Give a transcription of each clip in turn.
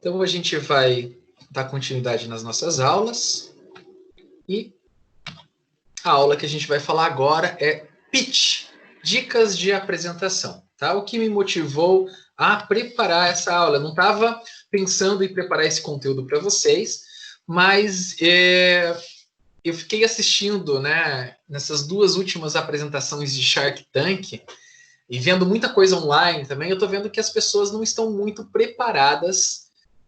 Então, a gente vai dar continuidade nas nossas aulas. E a aula que a gente vai falar agora é pitch, dicas de apresentação. Tá? O que me motivou a preparar essa aula? Eu não estava pensando em preparar esse conteúdo para vocês, mas eu fiquei assistindo, né, nessas duas últimas apresentações de Shark Tank e vendo muita coisa online também. Eu estou vendo que as pessoas não estão muito preparadas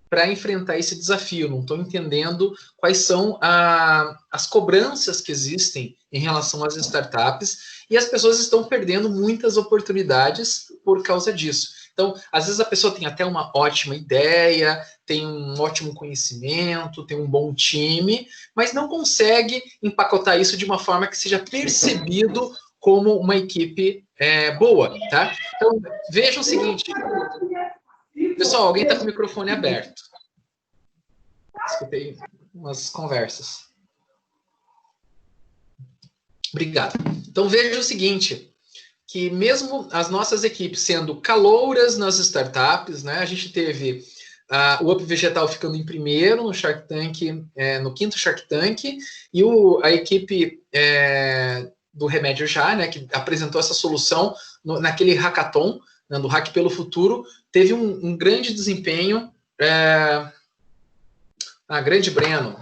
para enfrentar esse desafio, não estou entendendo quais são as cobranças que existem em relação às startups, e as pessoas estão perdendo muitas oportunidades por causa disso. Então, às vezes a pessoa tem até uma ótima ideia, tem um ótimo conhecimento, tem um bom time, mas não consegue empacotar isso de uma forma que seja percebido como uma equipe boa, tá? Então, veja o seguinte... Pessoal, alguém está com o microfone aberto. Escutei umas conversas. Obrigado. Então, veja o seguinte, que mesmo as nossas equipes sendo calouras nas startups, né, a gente teve o Up Vegetal ficando em primeiro no Shark Tank, no quinto Shark Tank, e a equipe do Remédio Já, né, que apresentou essa solução naquele hackathon, né, do Hack pelo Futuro, teve um grande desempenho. Grande Breno,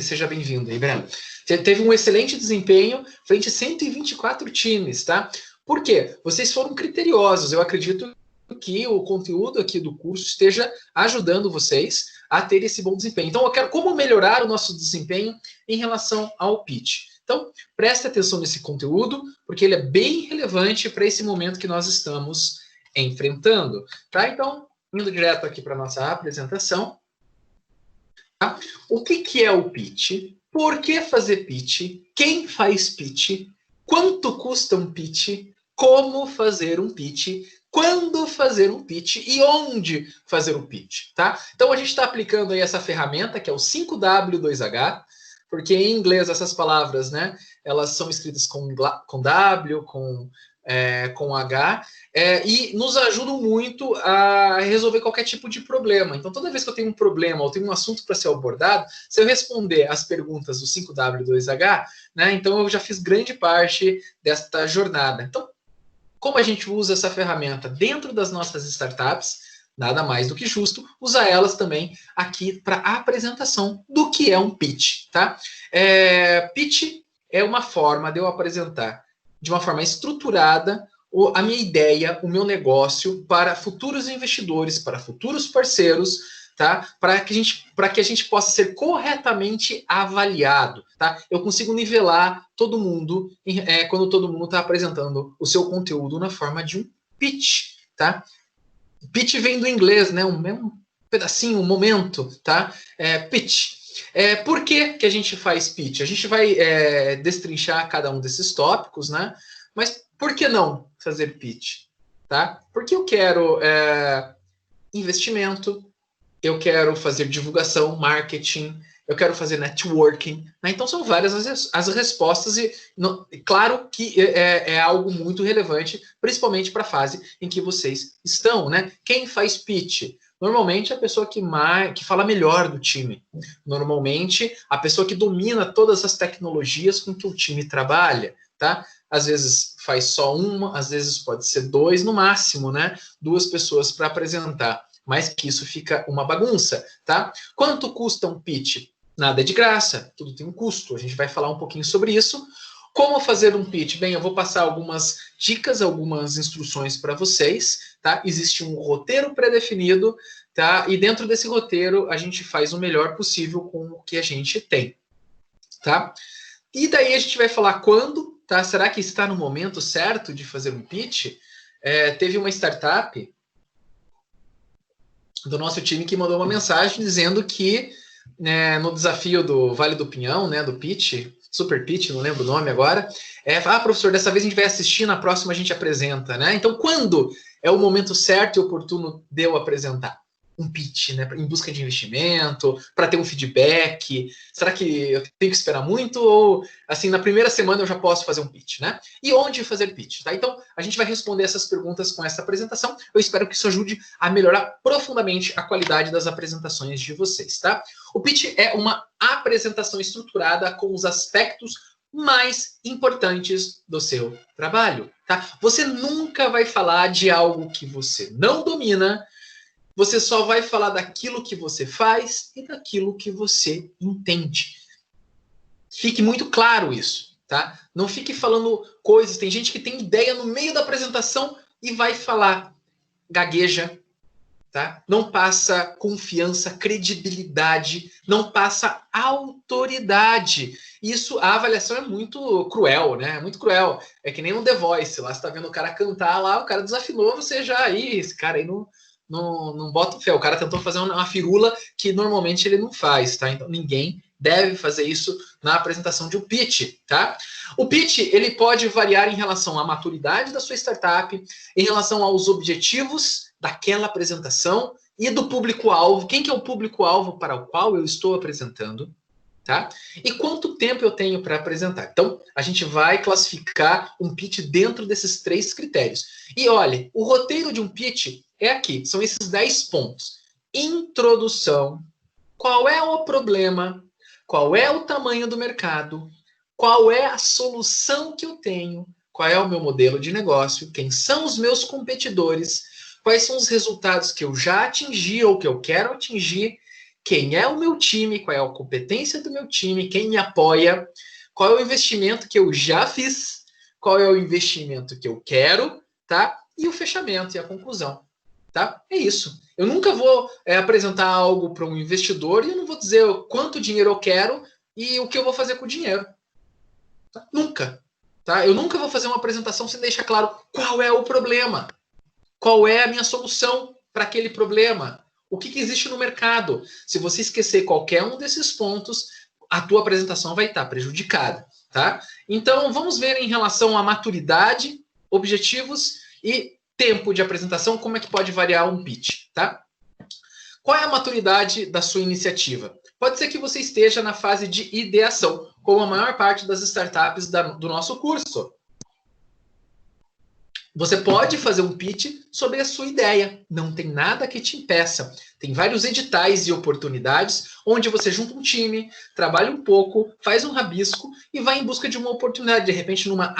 seja bem-vindo aí, Breno. Teve um excelente desempenho frente a 124 times, tá? Por quê? Vocês foram criteriosos. Eu acredito que o conteúdo aqui do curso esteja ajudando vocês a ter esse bom desempenho. Então, eu quero como melhorar o nosso desempenho em relação ao pitch. Então, preste atenção nesse conteúdo, porque ele é bem relevante para esse momento que nós estamos enfrentando, tá? Então, indo direto aqui para a nossa apresentação, tá? O que é o pitch? Por que fazer pitch? Quem faz pitch? Quanto custa um pitch? Como fazer um pitch? Quando fazer um pitch e onde fazer um pitch, tá? Então, a gente está aplicando aí essa ferramenta, que é o 5W2H, porque em inglês essas palavras, né, elas são escritas com W, com H, e nos ajudam muito a resolver qualquer tipo de problema. Então, toda vez que eu tenho um problema ou tenho um assunto para ser abordado, se eu responder as perguntas do 5W2H, né, então eu já fiz grande parte desta jornada. Então, como a gente usa essa ferramenta dentro das nossas startups, nada mais do que justo usar elas também aqui para a apresentação do que é um pitch, tá? Pitch é uma forma de eu apresentar de uma forma estruturada a minha ideia, o meu negócio para futuros investidores, para futuros parceiros, tá? Para que a gente possa ser corretamente avaliado, tá? Eu consigo nivelar todo mundo quando todo mundo está apresentando o seu conteúdo na forma de um pitch, tá? Pitch vem do inglês, né? Um pedacinho, um momento, tá? Pitch. Por que a gente faz pitch? A gente vai destrinchar cada um desses tópicos, né? Mas por que não fazer pitch? Tá? Porque eu quero investimento, eu quero fazer divulgação, marketing, eu quero fazer networking, né? Então são várias as respostas e claro que é algo muito relevante, principalmente para a fase em que vocês estão, né? Quem faz pitch? Normalmente a pessoa que fala melhor do time. Normalmente a pessoa que domina todas as tecnologias com que o time trabalha, tá? Às vezes faz só uma, às vezes pode ser dois, no máximo, né? 2 pessoas para apresentar. Mas que isso fica uma bagunça, tá? Quanto custa um pitch? Nada é de graça, tudo tem um custo. A gente vai falar um pouquinho sobre isso. Como fazer um pitch? Bem, eu vou passar algumas dicas, algumas instruções para vocês, tá? Existe um roteiro pré-definido, tá? E dentro desse roteiro a gente faz o melhor possível com o que a gente tem, tá? E daí a gente vai falar quando, tá? Será que está no momento certo de fazer um pitch? Teve uma startup do nosso time que mandou uma mensagem dizendo que no desafio do Vale do Pinhão, né, do pitch, Super Pitch, não lembro o nome agora, professor, dessa vez a gente vai assistir, na próxima a gente apresenta, né? Então, quando é o momento certo e oportuno de eu apresentar? um pitch, né, em busca de investimento, para ter um feedback? Será que eu tenho que esperar muito? Ou, assim, na primeira semana eu já posso fazer um pitch, né? E onde fazer pitch, tá? Então, a gente vai responder essas perguntas com essa apresentação. Eu espero que isso ajude a melhorar profundamente a qualidade das apresentações de vocês, tá? O pitch é uma apresentação estruturada com os aspectos mais importantes do seu trabalho, tá? Você nunca vai falar de algo que você não domina. Você só vai falar daquilo que você faz e daquilo que você entende. Fique muito claro isso, tá? Não fique falando coisas. Tem gente que tem ideia no meio da apresentação e vai falar, gagueja, tá? Não passa confiança, credibilidade, não passa autoridade. Isso, a avaliação é muito cruel, né? É muito cruel. É que nem no The Voice, lá você tá vendo o cara cantar lá, o cara desafinou, você já aí, esse cara aí não bota fé. O cara tentou fazer uma firula que normalmente ele não faz, tá? Então ninguém deve fazer isso na apresentação de um pitch, tá? O pitch, ele pode variar em relação à maturidade da sua startup, em relação aos objetivos daquela apresentação e do público-alvo. Quem que é o público-alvo para o qual eu estou apresentando, tá? E quanto tempo eu tenho para apresentar. Então, a gente vai classificar um pitch dentro desses 3 critérios. E olha, o roteiro de um pitch é aqui, são esses 10 pontos. Introdução, qual é o problema, qual é o tamanho do mercado, qual é a solução que eu tenho, qual é o meu modelo de negócio, quem são os meus competidores, quais são os resultados que eu já atingi ou que eu quero atingir, quem é o meu time, qual é a competência do meu time, quem me apoia, qual é o investimento que eu já fiz, qual é o investimento que eu quero, tá? E o fechamento e a conclusão, tá? É isso. Eu nunca vou apresentar algo para um investidor e eu não vou dizer quanto dinheiro eu quero e o que eu vou fazer com o dinheiro. Tá? Nunca. Tá? Eu nunca vou fazer uma apresentação sem deixar claro qual é o problema, qual é a minha solução para aquele problema, o que existe no mercado. Se você esquecer qualquer um desses pontos, a tua apresentação vai estar prejudicada. Tá? Então, vamos ver em relação à maturidade, objetivos e tempo de apresentação, como é que pode variar um pitch, tá? Qual é a maturidade da sua iniciativa? Pode ser que você esteja na fase de ideação, como a maior parte das startups do nosso curso. Você pode fazer um pitch sobre a sua ideia, não tem nada que te impeça. Tem vários editais e oportunidades onde você junta um time, trabalha um pouco, faz um rabisco e vai em busca de uma oportunidade, de repente numa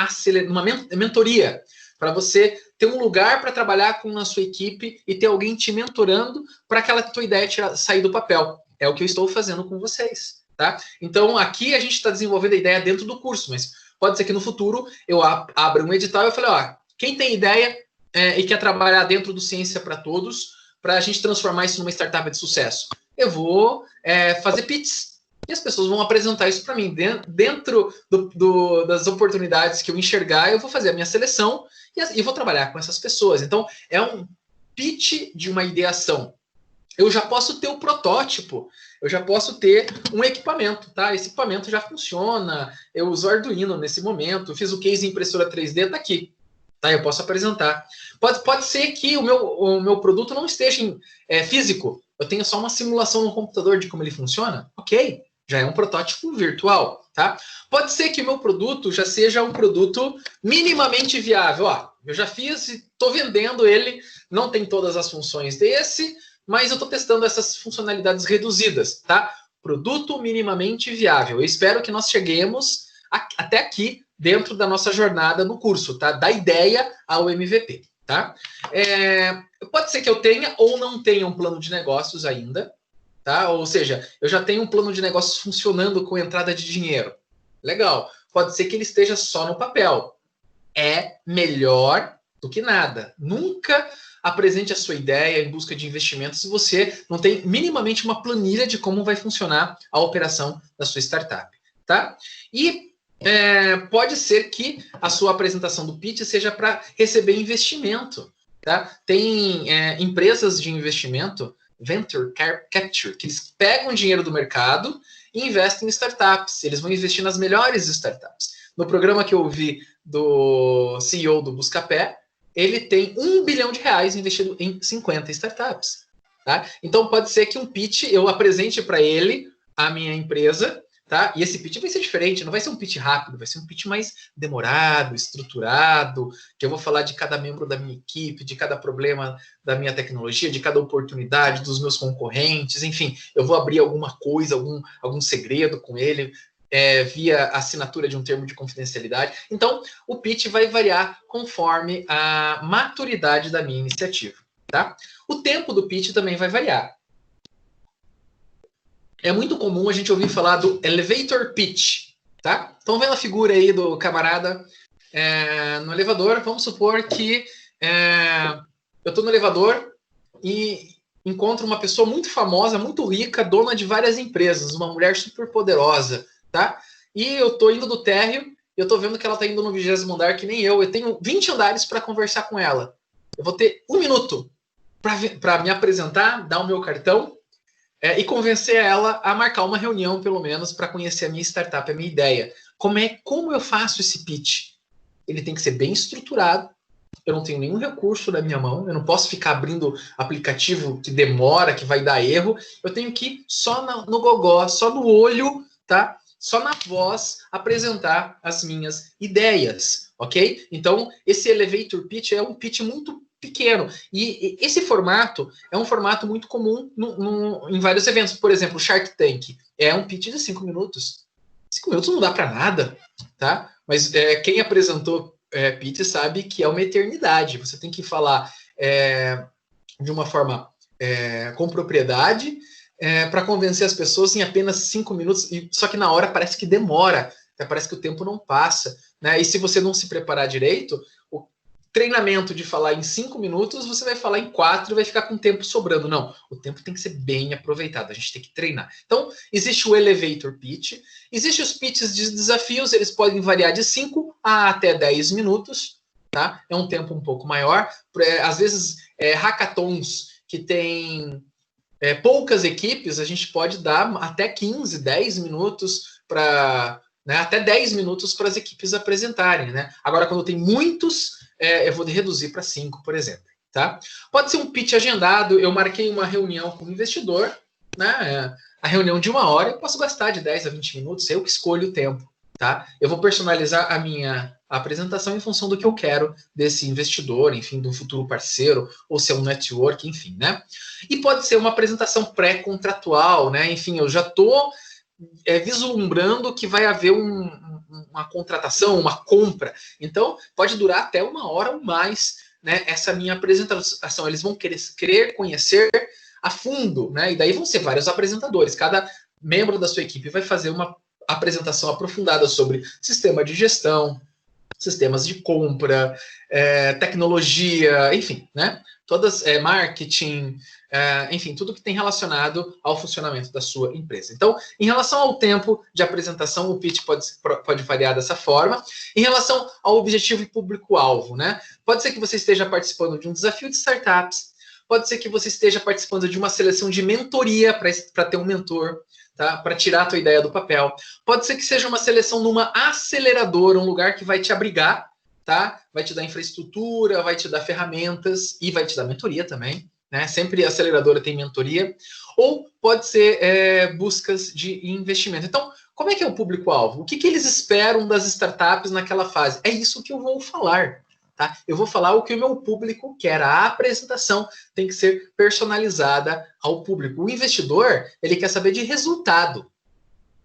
mentoria, para você ter um lugar para trabalhar com a sua equipe e ter alguém te mentorando para aquela tua ideia sair do papel. É o que eu estou fazendo com vocês, tá? Então, aqui a gente está desenvolvendo a ideia dentro do curso, mas pode ser que no futuro eu abra um edital e eu fale, ó, quem tem ideia e quer trabalhar dentro do Ciência para Todos, para a gente transformar isso numa startup de sucesso? Eu vou fazer pitches. E as pessoas vão apresentar isso para mim. Dentro das oportunidades que eu enxergar, eu vou fazer a minha seleção e vou trabalhar com essas pessoas. Então, é um pitch de uma ideação. Eu já posso ter o protótipo, eu já posso ter um equipamento, tá? Esse equipamento já funciona, eu uso Arduino nesse momento, fiz o case impressora 3D, tá aqui. Tá? Eu posso apresentar. Pode ser que o meu produto não esteja físico, eu tenho só uma simulação no computador de como ele funciona. Ok, já é um protótipo virtual, tá? Pode ser que o meu produto já seja um produto minimamente viável. Ó, eu já fiz e estou vendendo ele, não tem todas as funções desse, mas eu estou testando essas funcionalidades reduzidas, tá? Produto minimamente viável. Eu espero que nós cheguemos até aqui dentro da nossa jornada no curso, tá? Da ideia ao MVP, tá? Pode ser que eu tenha ou não tenha um plano de negócios ainda, tá? Ou seja, eu já tenho um plano de negócios funcionando com entrada de dinheiro. Legal. Pode ser que ele esteja só no papel. É melhor do que nada. Nunca apresente a sua ideia em busca de investimentos se você não tem minimamente uma planilha de como vai funcionar a operação da sua startup, tá? E pode ser que a sua apresentação do pitch seja para receber investimento, tá? Tem empresas de investimento, Venture Capture, que eles pegam dinheiro do mercado e investem em startups. Eles vão investir nas melhores startups. No programa que eu vi do CEO do Buscapé, ele tem R$1 bilhão investido em 50 startups. tá? Então pode ser que um pitch eu apresente para ele a minha empresa, tá? E esse pitch vai ser diferente, não vai ser um pitch rápido, vai ser um pitch mais demorado, estruturado, que eu vou falar de cada membro da minha equipe, de cada problema da minha tecnologia, de cada oportunidade dos meus concorrentes, enfim, eu vou abrir alguma coisa, algum segredo com ele, via assinatura de um termo de confidencialidade. Então, o pitch vai variar conforme a maturidade da minha iniciativa, tá? O tempo do pitch também vai variar. É muito comum a gente ouvir falar do elevator pitch, tá? Então, vendo a figura aí do camarada no elevador, vamos supor que eu estou no elevador e encontro uma pessoa muito famosa, muito rica, dona de várias empresas, uma mulher super poderosa, tá? E eu estou indo do térreo e eu estou vendo que ela está indo no 20º andar, que nem eu tenho 20 andares para conversar com ela. Eu vou ter 1 minuto para me apresentar, dar o meu cartão, e convencer ela a marcar uma reunião, pelo menos, para conhecer a minha startup, a minha ideia. Como eu faço esse pitch? Ele tem que ser bem estruturado. Eu não tenho nenhum recurso na minha mão. Eu não posso ficar abrindo aplicativo que demora, que vai dar erro. Eu tenho que ir só no gogó, só no olho, tá? Só na voz, apresentar as minhas ideias, ok? Então, esse elevator pitch é um pitch muito pequeno. E esse formato é um formato muito comum em vários eventos. Por exemplo, o Shark Tank é um pitch de 5 minutos. 5 minutos não dá para nada, tá? Mas quem apresentou pitch sabe que é uma eternidade. Você tem que falar de uma forma com propriedade, para convencer as pessoas em apenas 5 minutos. Só que na hora parece que demora, parece que o tempo não passa, né? E se você não se preparar direito, treinamento de falar em 5 minutos, você vai falar em 4 e vai ficar com tempo sobrando. Não, o tempo tem que ser bem aproveitado, a gente tem que treinar. Então, existe o elevator pitch, existem os pitches de desafios, eles podem variar de 5 a até 10 minutos, tá? É um tempo um pouco maior. Às vezes, hackathons que tem poucas equipes, a gente pode dar até 15, 10 minutos para... Né, até 10 minutos para as equipes apresentarem, né? Agora, quando tem muitos, eu vou reduzir para 5, por exemplo, tá? Pode ser um pitch agendado, eu marquei uma reunião com o investidor, né? A reunião de 1 hora, eu posso gastar de 10 a 20 minutos, eu que escolho o tempo, tá? Eu vou personalizar a minha apresentação em função do que eu quero desse investidor, enfim, do futuro parceiro, ou se é um network, enfim, né? E pode ser uma apresentação pré-contratual, né? Enfim, eu já estou vislumbrando que vai haver uma contratação, uma compra. Então, pode durar até 1 hora ou mais, né, essa minha apresentação. Eles vão querer conhecer a fundo, né? E daí vão ser vários apresentadores. Cada membro da sua equipe vai fazer uma apresentação aprofundada sobre sistema de gestão, sistemas de compra, tecnologia, enfim, né? Todas, marketing, enfim, tudo que tem relacionado ao funcionamento da sua empresa. Então, em relação ao tempo de apresentação, o pitch pode variar dessa forma. Em relação ao objetivo e público-alvo, né? Pode ser que você esteja participando de um desafio de startups, pode ser que você esteja participando de uma seleção de mentoria para ter um mentor, tá? Para tirar a tua ideia do papel. Pode ser que seja uma seleção numa aceleradora, um lugar que vai te abrigar, tá? Vai te dar infraestrutura, vai te dar ferramentas e vai te dar mentoria também, né? Sempre a aceleradora tem mentoria. Ou pode ser buscas de investimento. Então, como é que é o público-alvo? O que eles esperam das startups naquela fase? É isso que eu vou falar, tá? Eu vou falar o que o meu público quer. A apresentação tem que ser personalizada ao público. O investidor, ele quer saber de resultado.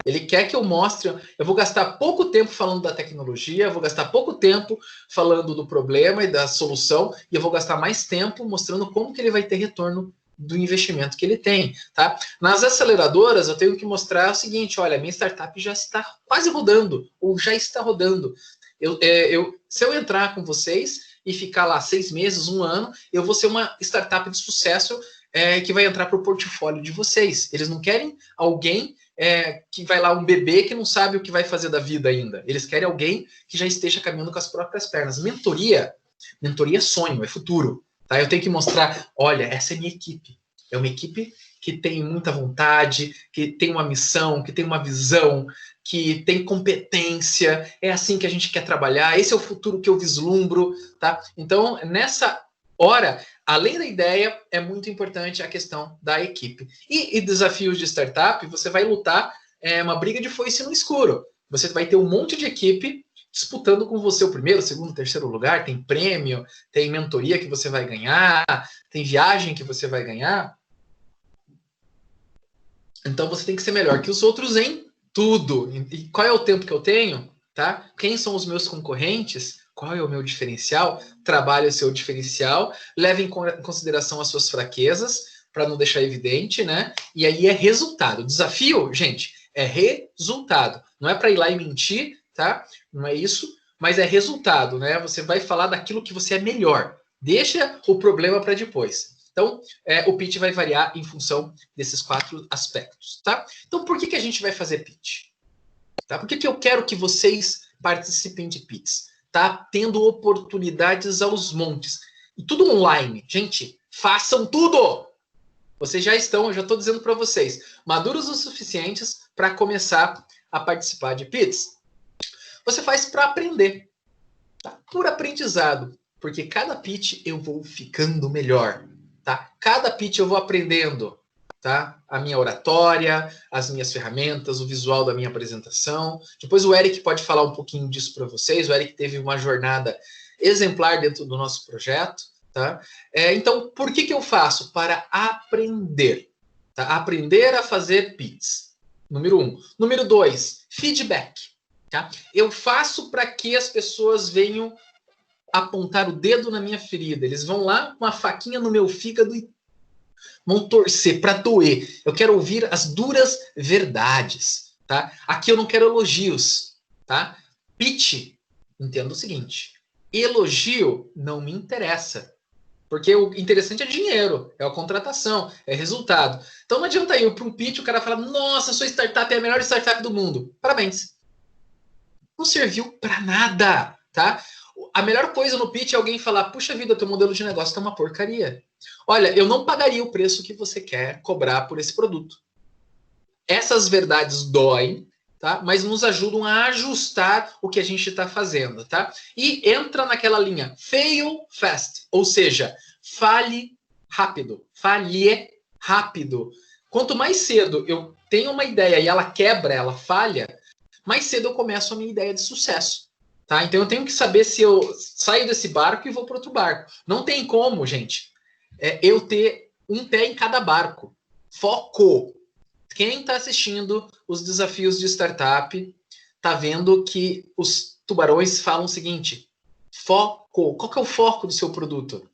Ele quer que eu mostre, eu vou gastar pouco tempo falando da tecnologia, eu vou gastar pouco tempo falando do problema e da solução, e eu vou gastar mais tempo mostrando como que ele vai ter retorno do investimento que ele tem, tá? Nas aceleradoras, eu tenho que mostrar o seguinte, olha, minha startup já está quase rodando, ou já está rodando. Se eu entrar com vocês e ficar lá 6 meses, 1 ano, eu vou ser uma startup de sucesso que vai entrar para o portfólio de vocês. Eles não querem alguém que vai lá, um bebê que não sabe o que vai fazer da vida ainda. Eles querem alguém que já esteja caminhando com as próprias pernas. Mentoria é sonho, é futuro. Tá? Eu tenho que mostrar, olha, essa é minha equipe. É uma equipe que tem muita vontade, que tem uma missão, que tem uma visão, que tem competência. É assim que a gente quer trabalhar. Esse é o futuro que eu vislumbro. Tá? Então, nessa Ora, além da ideia, é muito importante a questão da equipe. E desafios de startup, você vai lutar uma briga de foice no escuro. Você vai ter um monte de equipe disputando com você o primeiro, segundo, terceiro lugar, tem prêmio, tem mentoria que você vai ganhar, tem viagem que você vai ganhar. Então você tem que ser melhor que os outros em tudo. E qual é o tempo que eu tenho? Tá? Quem são os meus concorrentes? Qual é o meu diferencial? Trabalhe o seu diferencial, leve em consideração as suas fraquezas, para não deixar evidente, né? E aí é resultado. Desafio, gente, é resultado. Não é para ir lá e mentir, tá? Não é isso, mas é resultado, né? Você vai falar daquilo que você é melhor. Deixa o problema para depois. Então, o pitch vai variar em função desses 4 aspectos, tá? Então, por que a gente vai fazer pitch? Tá? Por que eu quero que vocês participem de pitch? Tá tendo oportunidades aos montes. E tudo online. Gente, façam tudo! Vocês já estão, eu já estou dizendo para vocês, maduros o suficientes para começar a participar de pitch. Você faz para aprender. Tá? Por aprendizado. Porque cada pitch eu vou ficando melhor. Tá? Cada pitch eu vou aprendendo, tá? A minha oratória, as minhas ferramentas, o visual da minha apresentação. Depois o Eric pode falar um pouquinho disso para vocês. O Eric teve uma jornada exemplar dentro do nosso projeto, tá? Então, por que eu faço? Para aprender, tá? Aprender a fazer pitches. Número 1. Número 2, feedback, tá? Eu faço para que as pessoas venham apontar o dedo na minha ferida. Eles vão lá com uma faquinha no meu fígado e vão torcer para doer. Eu quero ouvir as duras verdades, tá? Aqui eu não quero elogios, tá? Pitch, entenda o seguinte: elogio não me interessa. Porque o interessante é dinheiro, é a contratação, é resultado. Então não adianta eu ir para um pitch, o cara fala: nossa, sua startup é a melhor startup do mundo. Parabéns. Não serviu para nada, tá? A melhor coisa no pitch é alguém falar: puxa vida, teu modelo de negócio tá uma porcaria. Olha, eu não pagaria o preço que você quer cobrar por esse produto. Essas verdades doem, tá? Mas nos ajudam a ajustar o que a gente está fazendo, tá? E entra naquela linha fail fast, ou seja, fale rápido, falhe rápido. Quanto mais cedo eu tenho uma ideia e ela quebra, ela falha, mais cedo eu começo a minha ideia de sucesso. Tá? Então eu tenho que saber se eu saio desse barco e vou para outro barco. Não tem como, gente, eu ter um pé em cada barco. Foco. Quem está assistindo os desafios de startup está vendo que os tubarões falam o seguinte: foco. Qual que é o foco do seu produto?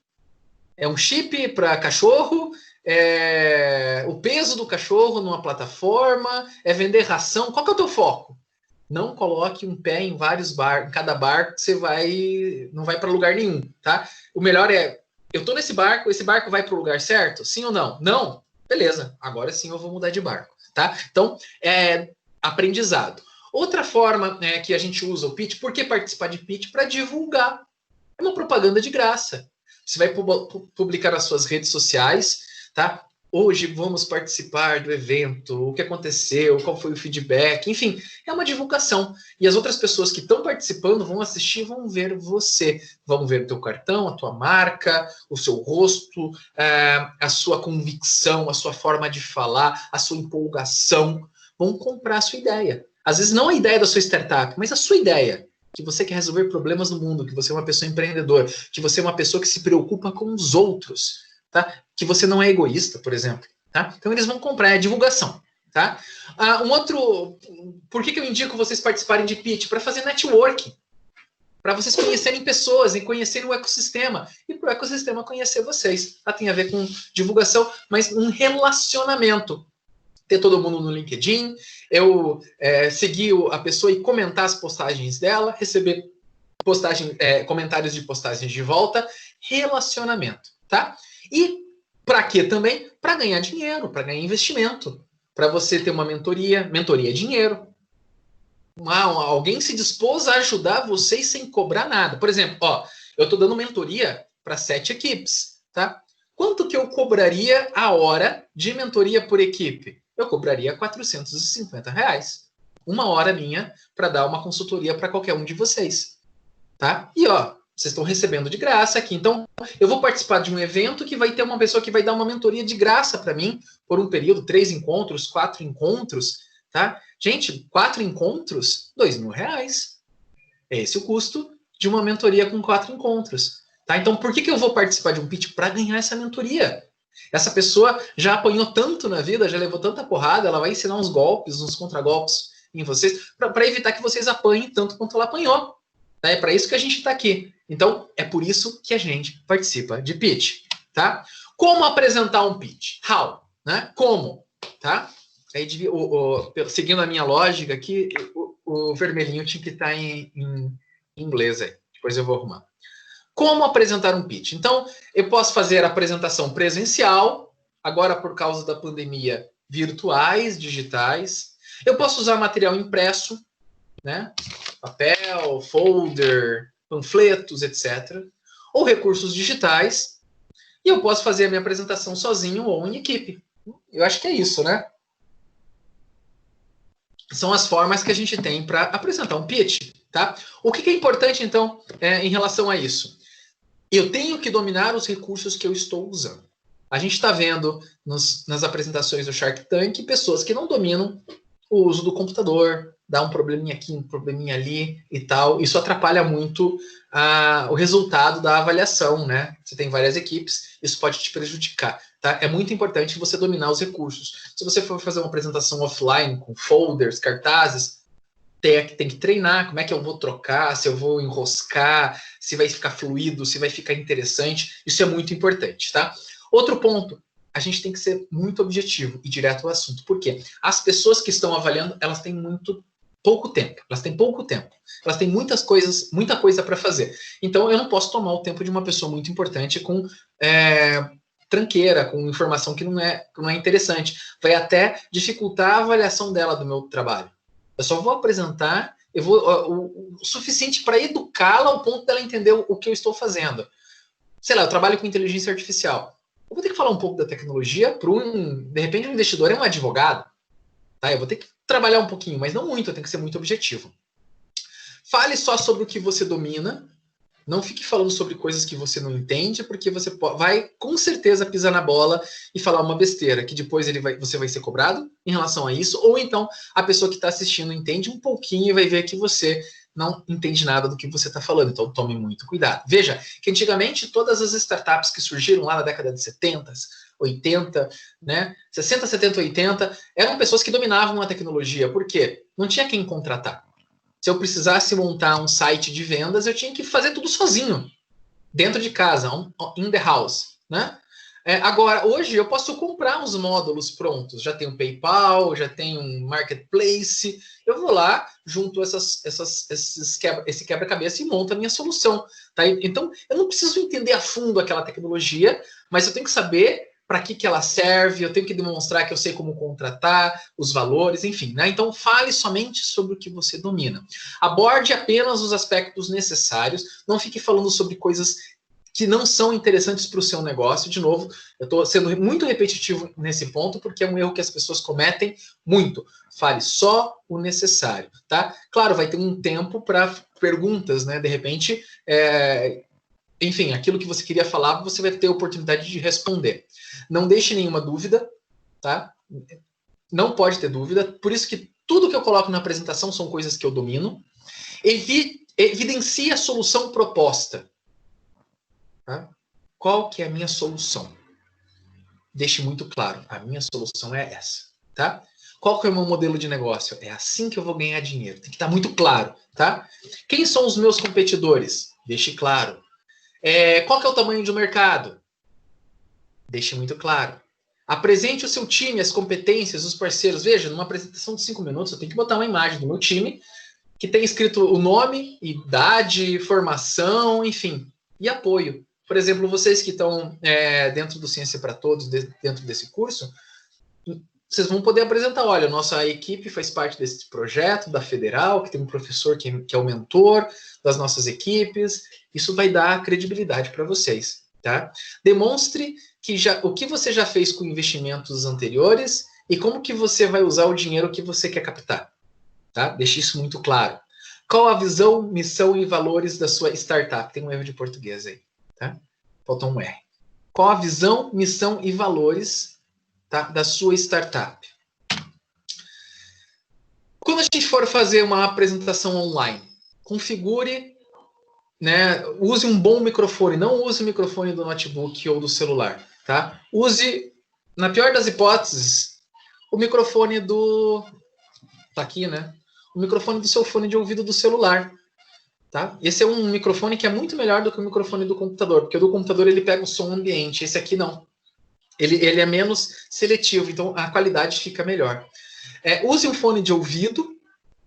É um chip para cachorro? É o peso do cachorro numa plataforma? É vender ração? Qual que é o teu foco? Não coloque um pé em vários barcos, em cada barco, você não vai para lugar nenhum, tá? O melhor é, eu tô nesse barco, esse barco vai para o lugar certo? Sim ou não? Não? Beleza, agora sim eu vou mudar de barco, tá? Então, aprendizado. Outra forma que a gente usa o pitch, por que participar de pitch? Para divulgar. É uma propaganda de graça. Você vai publicar nas suas redes sociais, tá? Hoje vamos participar do evento, o que aconteceu, qual foi o feedback, enfim, é uma divulgação. E as outras pessoas que estão participando vão assistir, vão ver você, vão ver o teu cartão, a tua marca, o seu rosto, a sua convicção, a sua forma de falar, a sua empolgação, vão comprar a sua ideia. Às vezes não a ideia da sua startup, mas a sua ideia. Que você quer resolver problemas no mundo, que você é uma pessoa empreendedora, que você é uma pessoa que se preocupa com os outros. Tá? Que você não é egoísta, por exemplo. Tá? Então eles vão comprar, é divulgação. Tá? Por que eu indico vocês participarem de pitch? Para fazer networking. Para vocês conhecerem pessoas e conhecerem o ecossistema. E para o ecossistema conhecer vocês. Tá? Tem a ver com divulgação, mas um relacionamento. Ter todo mundo no LinkedIn, eu seguir a pessoa e comentar as postagens dela, receber comentários de postagens de volta, relacionamento. Tá? E para quê também? Para ganhar dinheiro, para ganhar investimento. Para você ter uma mentoria. Mentoria é dinheiro. Alguém se dispôs a ajudar vocês sem cobrar nada. Por exemplo, eu estou dando mentoria para 7 equipes. Tá? Quanto que eu cobraria a hora de mentoria por equipe? Eu cobraria R$450. Uma hora minha para dar uma consultoria para qualquer um de vocês. Tá? E Vocês estão recebendo de graça aqui. Então, eu vou participar de um evento que vai ter uma pessoa que vai dar uma mentoria de graça para mim por um período, 3 encontros, 4 encontros, tá? Gente, 4 encontros, R$2.000. É esse o custo de uma mentoria com 4 encontros, tá? Então, por que eu vou participar de um pitch? Para ganhar essa mentoria. Essa pessoa já apanhou tanto na vida, já levou tanta porrada, ela vai ensinar uns golpes, uns contragolpes em vocês, para evitar que vocês apanhem tanto quanto ela apanhou. É para isso que a gente está aqui. Então, é por isso que a gente participa de pitch, tá? Como apresentar um pitch? How? Né? Como? Tá? Aí, seguindo a minha lógica aqui, o vermelhinho tinha que estar em inglês aí. Depois eu vou arrumar. Como apresentar um pitch? Então, eu posso fazer a apresentação presencial, agora por causa da pandemia, virtuais, digitais. Eu posso usar material impresso, né? Papel, folder, panfletos, etc. Ou recursos digitais. E eu posso fazer a minha apresentação sozinho ou em equipe. Eu acho que é isso, né? São as formas que a gente tem para apresentar um pitch, tá? O que é importante, então, em relação a isso? Eu tenho que dominar os recursos que eu estou usando. A gente está vendo nas apresentações do Shark Tank pessoas que não dominam o uso do computador, dá um probleminha aqui, um probleminha ali e tal. Isso atrapalha muito o resultado da avaliação, né? Você tem várias equipes, isso pode te prejudicar, tá? É muito importante você dominar os recursos. Se você for fazer uma apresentação offline com folders, cartazes, tem que treinar, como é que eu vou trocar, se eu vou enroscar, se vai ficar fluido, se vai ficar interessante. Isso é muito importante, tá? Outro ponto, a gente tem que ser muito objetivo e direto ao assunto. Por quê? As pessoas que estão avaliando, elas têm pouco tempo. Elas têm pouco tempo. Elas têm muita coisa para fazer. Então, eu não posso tomar o tempo de uma pessoa muito importante com tranqueira, com informação que não é interessante. Vai até dificultar a avaliação dela do meu trabalho. Eu só vou apresentar o suficiente para educá-la ao ponto dela entender o que eu estou fazendo. Sei lá, eu trabalho com inteligência artificial. Eu vou ter que falar um pouco da tecnologia para de repente, um investidor é um advogado. Tá? Eu vou ter que trabalhar um pouquinho, mas não muito, eu tenho que ser muito objetivo. Fale só sobre o que você domina. Não fique falando sobre coisas que você não entende, porque você vai, com certeza, pisar na bola e falar uma besteira, que depois você vai ser cobrado em relação a isso, ou então a pessoa que está assistindo entende um pouquinho e vai ver que você não entende nada do que você está falando. Então, tome muito cuidado. Veja que antigamente todas as startups que surgiram lá na década de 70, 80, né, 60, 70, 80, eram pessoas que dominavam a tecnologia. Por quê? Não tinha quem contratar. Se eu precisasse montar um site de vendas, eu tinha que fazer tudo sozinho, dentro de casa, in the house, né? Agora, hoje eu posso comprar os módulos prontos. Já tem o PayPal, já tem um Marketplace. Eu vou lá, junto esse quebra-cabeça e monto a minha solução. Tá? Então, eu não preciso entender a fundo aquela tecnologia, mas eu tenho que saber para que ela serve, eu tenho que demonstrar que eu sei como contratar, os valores, enfim. Né? Então, fale somente sobre o que você domina. Aborde apenas os aspectos necessários, não fique falando sobre coisas que não são interessantes para o seu negócio. De novo, eu estou sendo muito repetitivo nesse ponto, porque é um erro que as pessoas cometem muito. Fale só o necessário, tá? Claro, vai ter um tempo para perguntas, né? De repente, enfim, aquilo que você queria falar, você vai ter a oportunidade de responder. Não deixe nenhuma dúvida, tá? Não pode ter dúvida. Por isso que tudo que eu coloco na apresentação são coisas que eu domino. Evidencie a solução proposta. Tá? Qual que é a minha solução? Deixe muito claro, a minha solução é essa, tá? Qual que é o meu modelo de negócio? É assim que eu vou ganhar dinheiro. Tem que estar muito claro, tá? Quem são os meus competidores? Deixe claro. Qual que é o tamanho do mercado? Deixe muito claro. Apresente o seu time, as competências, os parceiros. Veja, numa apresentação de 5 minutos, eu tenho que botar uma imagem do meu time que tem escrito o nome, idade, formação, enfim, e apoio. Por exemplo, vocês que estão dentro do Ciência para Todos, dentro desse curso, vocês vão poder apresentar, olha, nossa equipe faz parte desse projeto da Federal, que tem um professor que é o mentor das nossas equipes. Isso vai dar credibilidade para vocês, tá? Demonstre o que você já fez com investimentos anteriores e como que você vai usar o dinheiro que você quer captar, tá? Deixe isso muito claro. Qual a visão, missão e valores da sua startup? Tem um erro de português aí, tá? Faltou um R. Qual a visão, missão e valores, tá, da sua startup? Quando a gente for fazer uma apresentação online, configure, né, use um bom microfone, não use o microfone do notebook ou do celular, tá? Use, na pior das hipóteses, o microfone do... Tá aqui, né? O microfone do seu fone de ouvido do celular, tá? Esse é um microfone que é muito melhor do que o microfone do computador, porque o do computador ele pega o som ambiente, esse aqui não. Ele é menos seletivo, então a qualidade fica melhor. Use um fone de ouvido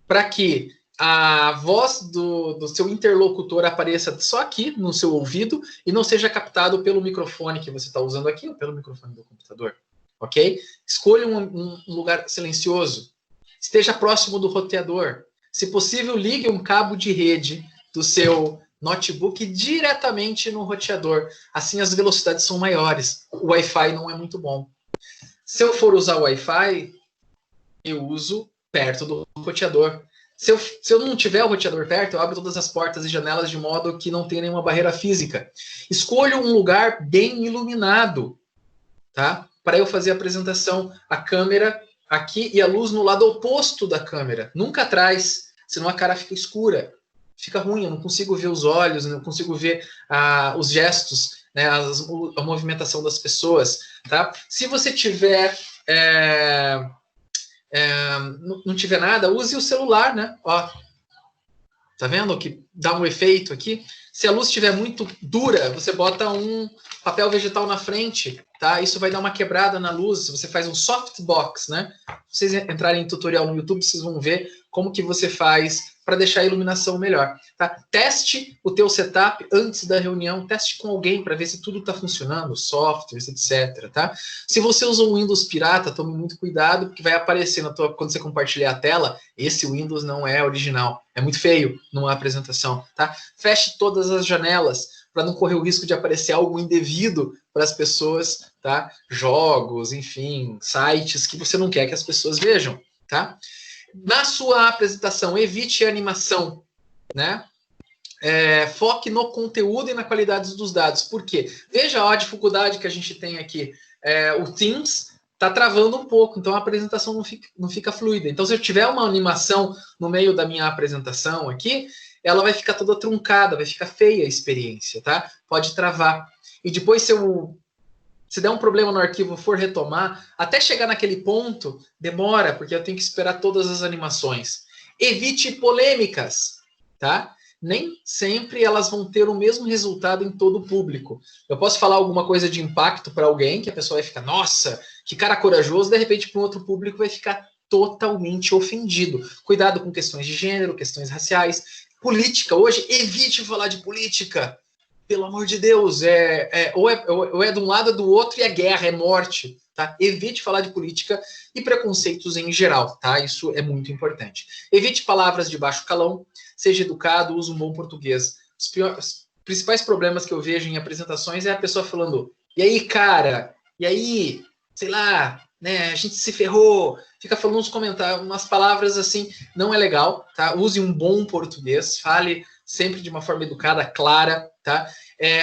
para que a voz do seu interlocutor apareça só aqui no seu ouvido e não seja captado pelo microfone que você está usando aqui ou pelo microfone do computador, ok? Escolha um lugar silencioso. Esteja próximo do roteador. Se possível, ligue um cabo de rede do seu notebook diretamente no roteador. Assim as velocidades são maiores. O Wi-Fi não é muito bom. Se eu for usar o Wi-Fi, eu uso perto do roteador. Se eu não tiver o roteador perto, eu abro todas as portas e janelas de modo que não tenha nenhuma barreira física. Escolha um lugar bem iluminado, tá? Para eu fazer a apresentação. A câmera aqui e a luz no lado oposto da câmera. Nunca atrás, senão a cara fica escura. Fica ruim, eu não consigo ver os olhos, não consigo ver os gestos, né, a movimentação das pessoas, tá? Se você tiver... não tiver nada, use o celular, né? Ó, tá vendo que dá um efeito aqui? Se a luz estiver muito dura, você bota um papel vegetal na frente, tá? Isso vai dar uma quebrada na luz. Você faz um softbox, né? Se vocês entrarem em tutorial no YouTube, vocês vão ver como que você faz para deixar a iluminação melhor, tá? Teste o teu setup antes da reunião, teste com alguém para ver se tudo está funcionando, softwares, etc, tá? Se você usa um Windows pirata, tome muito cuidado, porque vai aparecer quando você compartilhar a tela, esse Windows não é original, é muito feio numa apresentação, tá? Feche todas as janelas para não correr o risco de aparecer algo indevido para as pessoas, tá? Jogos, enfim, sites que você não quer que as pessoas vejam, tá? Na sua apresentação, evite a animação, né? Foque no conteúdo e na qualidade dos dados. Por quê? Veja a dificuldade que a gente tem aqui. O Teams está travando um pouco, então a apresentação não fica fluida. Então, se eu tiver uma animação no meio da minha apresentação aqui, ela vai ficar toda truncada, vai ficar feia a experiência, tá? Pode travar. E depois, se der um problema no arquivo, for retomar, até chegar naquele ponto, demora, porque eu tenho que esperar todas as animações. Evite polêmicas, tá? Nem sempre elas vão ter o mesmo resultado em todo o público. Eu posso falar alguma coisa de impacto para alguém, que a pessoa vai ficar, nossa, que cara corajoso, de repente para um outro público vai ficar totalmente ofendido. Cuidado com questões de gênero, questões raciais. Política, hoje, evite falar de política. Pelo amor de Deus, ou é de um lado ou do outro e é guerra, é morte, tá? Evite falar de política e preconceitos em geral, tá? Isso é muito importante. Evite palavras de baixo calão, seja educado, use um bom português. Os principais problemas que eu vejo em apresentações é a pessoa falando, e aí, cara? E aí? Sei lá, né? A gente se ferrou. Fica falando uns comentários, umas palavras assim, não é legal, tá? Use um bom português, fale sempre de uma forma educada, clara, tá?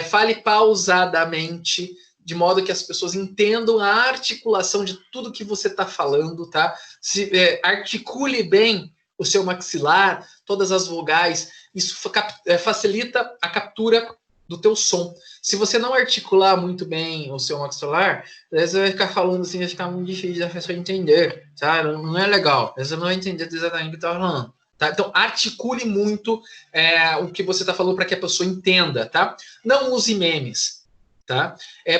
Fale pausadamente, de modo que as pessoas entendam a articulação de tudo que você está falando, tá? Articule bem o seu maxilar, todas as vogais, isso facilita a captura do teu som. Se você não articular muito bem o seu maxilar, às vezes vai ficar falando assim, vai ficar muito difícil da pessoa entender, sabe? Não é legal, você não vai entender exatamente o que está falando. Tá? Então, articule muito o que você está falando para que a pessoa entenda, tá? Não use memes, tá?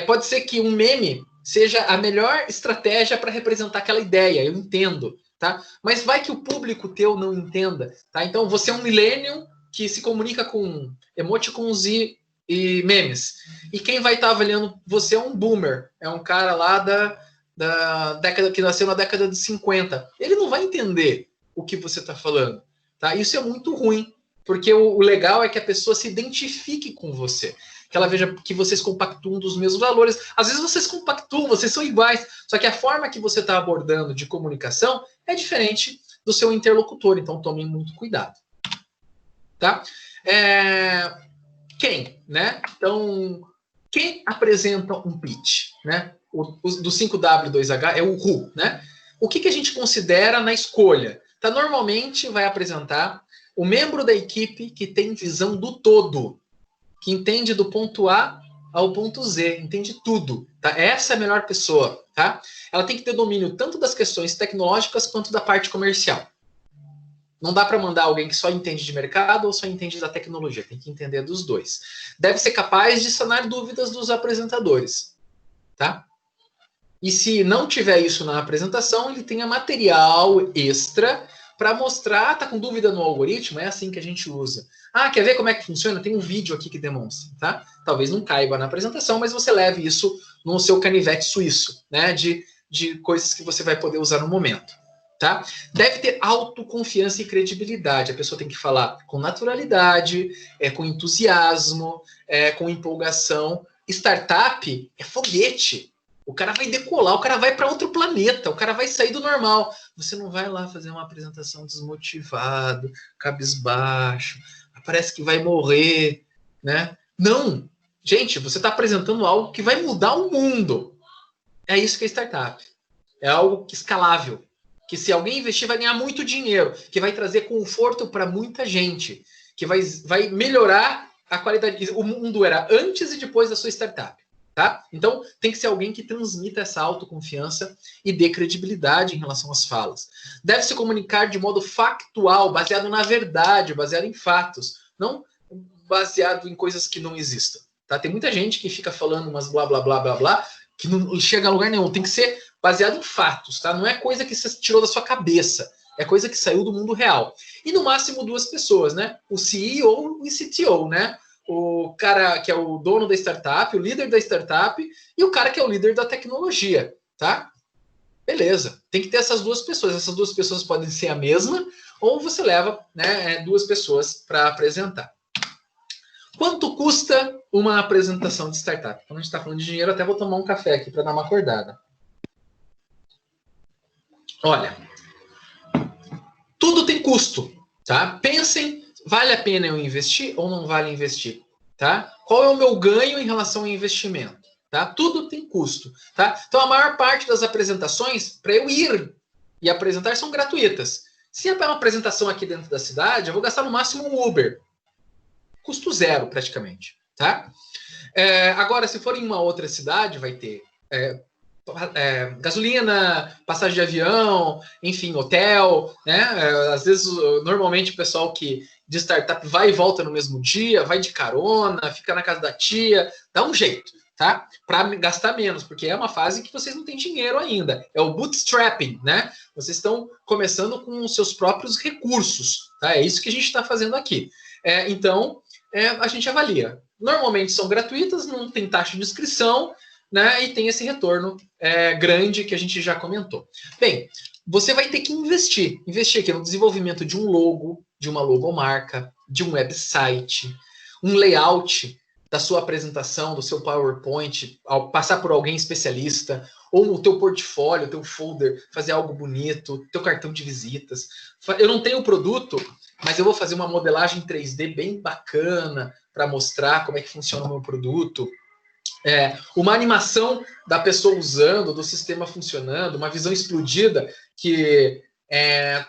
Pode ser que um meme seja a melhor estratégia para representar aquela ideia, eu entendo, tá? Mas vai que o público teu não entenda, tá? Então, você é um millennial que se comunica com emoticons e memes. E quem vai estar avaliando você é um boomer, é um cara lá da década que nasceu na década de 50. Ele não vai entender o que você está falando, tá? Isso é muito ruim, porque o legal é que a pessoa se identifique com você, que ela veja que vocês compactuam dos mesmos valores. Às vezes vocês compactuam, vocês são iguais, só que a forma que você está abordando de comunicação é diferente do seu interlocutor, então tomem muito cuidado. tá? Quem, né? Então, quem apresenta um pitch, né? Do 5W2H é o who, né? O que a gente considera na escolha? Tá, normalmente vai apresentar o membro da equipe que tem visão do todo, que entende do ponto A ao ponto Z, entende tudo, tá? Essa é a melhor pessoa, tá? Ela tem que ter domínio tanto das questões tecnológicas quanto da parte comercial. Não dá para mandar alguém que só entende de mercado ou só entende da tecnologia, tem que entender dos dois. Deve ser capaz de sanar dúvidas dos apresentadores, tá? E se não tiver isso na apresentação, ele tenha material extra para mostrar, tá com dúvida no algoritmo? É assim que a gente usa. Ah, quer ver como é que funciona? Tem um vídeo aqui que demonstra, tá? Talvez não caiba na apresentação, mas você leve isso no seu canivete suíço, né? De coisas que você vai poder usar no momento, tá? Deve ter autoconfiança e credibilidade. A pessoa tem que falar com naturalidade, com entusiasmo, com empolgação. Startup é foguete. O cara vai decolar, o cara vai para outro planeta, o cara vai sair do normal. Você não vai lá fazer uma apresentação desmotivado, cabisbaixo, parece que vai morrer, né? Não! Gente, você está apresentando algo que vai mudar o mundo. É isso que é startup. É algo escalável. Que se alguém investir vai ganhar muito dinheiro, que vai trazer conforto para muita gente, que vai melhorar a qualidade. O mundo era antes e depois da sua startup. Tá? Então, tem que ser alguém que transmita essa autoconfiança e dê credibilidade em relação às falas. Deve se comunicar de modo factual, baseado na verdade, baseado em fatos, não baseado em coisas que não existam. Tá? Tem muita gente que fica falando umas blá, blá, blá, blá, blá, que não chega a lugar nenhum. Tem que ser baseado em fatos, tá? Não é coisa que você tirou da sua cabeça. É coisa que saiu do mundo real. E no máximo 2 pessoas, né? O CEO e o CTO, né? O cara que é o dono da startup, o líder da startup, e o cara que é o líder da tecnologia, tá? Beleza. Tem que ter essas 2 pessoas. Essas 2 pessoas podem ser a mesma, ou você leva, né, 2 pessoas para apresentar. Quanto custa uma apresentação de startup? Quando a gente está falando de dinheiro, até vou tomar um café aqui para dar uma acordada. Olha, tudo tem custo, tá? Pensem, vale a pena eu investir ou não vale investir, tá? Qual é o meu ganho em relação ao investimento, tá? Tudo tem custo, tá? Então a maior parte das apresentações para eu ir e apresentar são gratuitas. Se é para uma apresentação aqui dentro da cidade, eu vou gastar no máximo um Uber, custo zero praticamente, tá? Agora, se for em uma outra cidade, vai ter gasolina, passagem de avião, enfim, hotel, né? Às vezes, normalmente, o pessoal que de startup vai e volta no mesmo dia, vai de carona, fica na casa da tia, dá um jeito, tá? Para gastar menos, porque é uma fase que vocês não têm dinheiro ainda. É o bootstrapping, né? Vocês estão começando com os seus próprios recursos, tá? É isso que a gente está fazendo aqui. Então, a gente avalia. Normalmente são gratuitas, não tem taxa de inscrição, né, e tem esse retorno grande que a gente já comentou. Bem, você vai ter que investir aqui no desenvolvimento de um logo, de uma logomarca, de um website, um layout da sua apresentação, do seu PowerPoint, ao passar por alguém especialista, ou o teu portfólio, o teu folder, fazer algo bonito, teu cartão de visitas. Eu não tenho o produto, mas eu vou fazer uma modelagem 3D bem bacana para mostrar como é que funciona o meu produto. Uma animação da pessoa usando, do sistema funcionando, uma visão explodida que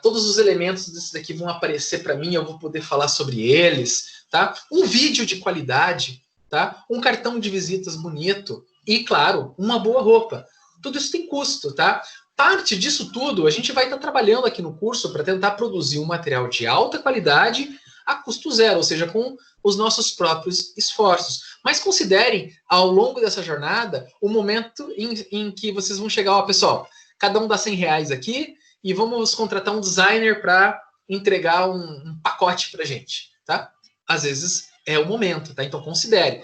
todos os elementos desse daqui vão aparecer para mim, eu vou poder falar sobre eles, tá? Um vídeo de qualidade, tá? Um cartão de visitas bonito e, claro, uma boa roupa. Tudo isso tem custo, tá? Parte disso tudo a gente vai estar trabalhando aqui no curso para tentar produzir um material de alta qualidade a custo zero, ou seja, com os nossos próprios esforços. Mas considerem, ao longo dessa jornada, o momento em que vocês vão chegar, pessoal, cada um dá R$100 aqui e vamos contratar um designer para entregar um pacote para a gente, tá? Às vezes é o momento, tá? Então considere.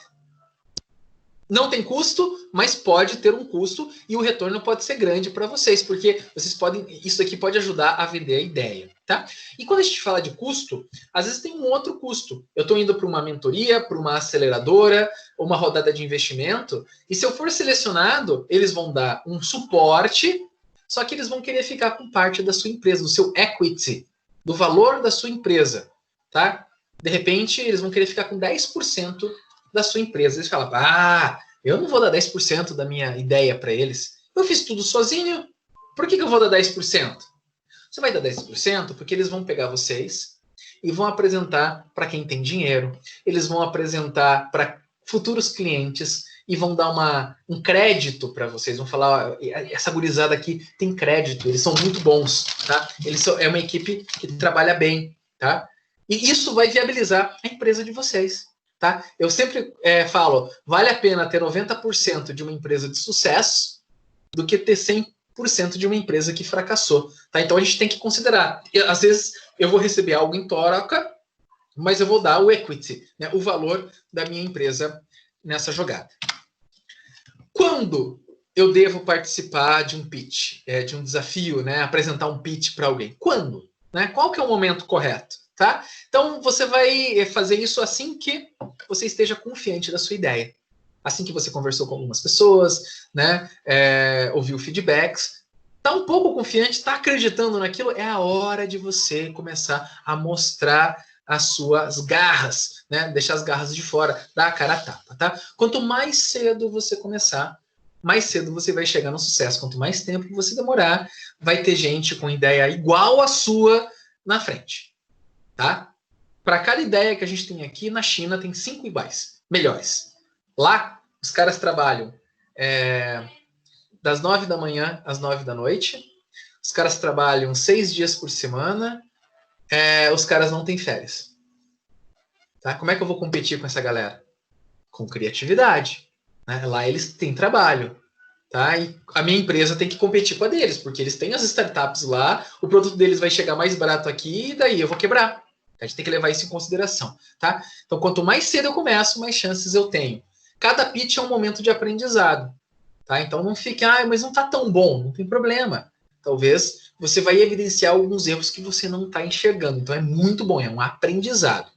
Não tem custo, mas pode ter um custo e o retorno pode ser grande para vocês, porque vocês podem, isso aqui pode ajudar a vender a ideia, tá? E quando a gente fala de custo, às vezes tem um outro custo. Eu estou indo para uma mentoria, para uma aceleradora, uma rodada de investimento, e se eu for selecionado, eles vão dar um suporte, só que eles vão querer ficar com parte da sua empresa, do seu equity, do valor da sua empresa, tá? De repente, eles vão querer ficar com 10% da sua empresa. Eles falam, eu não vou dar 10% da minha ideia para eles. Eu fiz tudo sozinho, por que eu vou dar 10%? Você vai dar 10% porque eles vão pegar vocês e vão apresentar para quem tem dinheiro, eles vão apresentar para futuros clientes e vão dar um crédito para vocês, vão falar, essa gurizada aqui tem crédito, eles são muito bons, tá? É uma equipe que trabalha bem, tá? E isso vai viabilizar a empresa de vocês, tá? Eu sempre falo, vale a pena ter 90% de uma empresa de sucesso do que ter 100% de uma empresa que fracassou, tá? Então a gente tem que considerar. Às vezes eu vou receber algo em troca, mas eu vou dar o equity, né, o valor da minha empresa nessa jogada. Quando eu devo participar de um pitch, de um desafio, né, apresentar um pitch para alguém? Quando? Né? Qual que é o momento correto? Tá? Então você vai fazer isso assim que você esteja confiante da sua ideia. Assim que você conversou com algumas pessoas, né, ouviu feedbacks, está um pouco confiante, está acreditando naquilo, é a hora de você começar a mostrar as suas garras, né, deixar as garras de fora, dar a cara a tapa, tá? Quanto mais cedo você começar, mais cedo você vai chegar no sucesso. Quanto mais tempo você demorar, vai ter gente com ideia igual à sua na frente, tá? Para cada ideia que a gente tem aqui, na China tem 5 iguais, melhores. Lá, os caras trabalham das 9 da manhã às 9 da noite. Os caras trabalham 6 dias por semana. Os caras não têm férias. Tá? Como é que eu vou competir com essa galera? Com criatividade. Né? Lá eles têm trabalho. Tá? E a minha empresa tem que competir com a deles, porque eles têm as startups lá, o produto deles vai chegar mais barato aqui e daí eu vou quebrar. A gente tem que levar isso em consideração. Tá? Então, quanto mais cedo eu começo, mais chances eu tenho. Cada pitch é um momento de aprendizado. Tá? Então não fique, mas não está tão bom, não tem problema. Talvez você vai evidenciar alguns erros que você não está enxergando. Então é muito bom, é um aprendizado.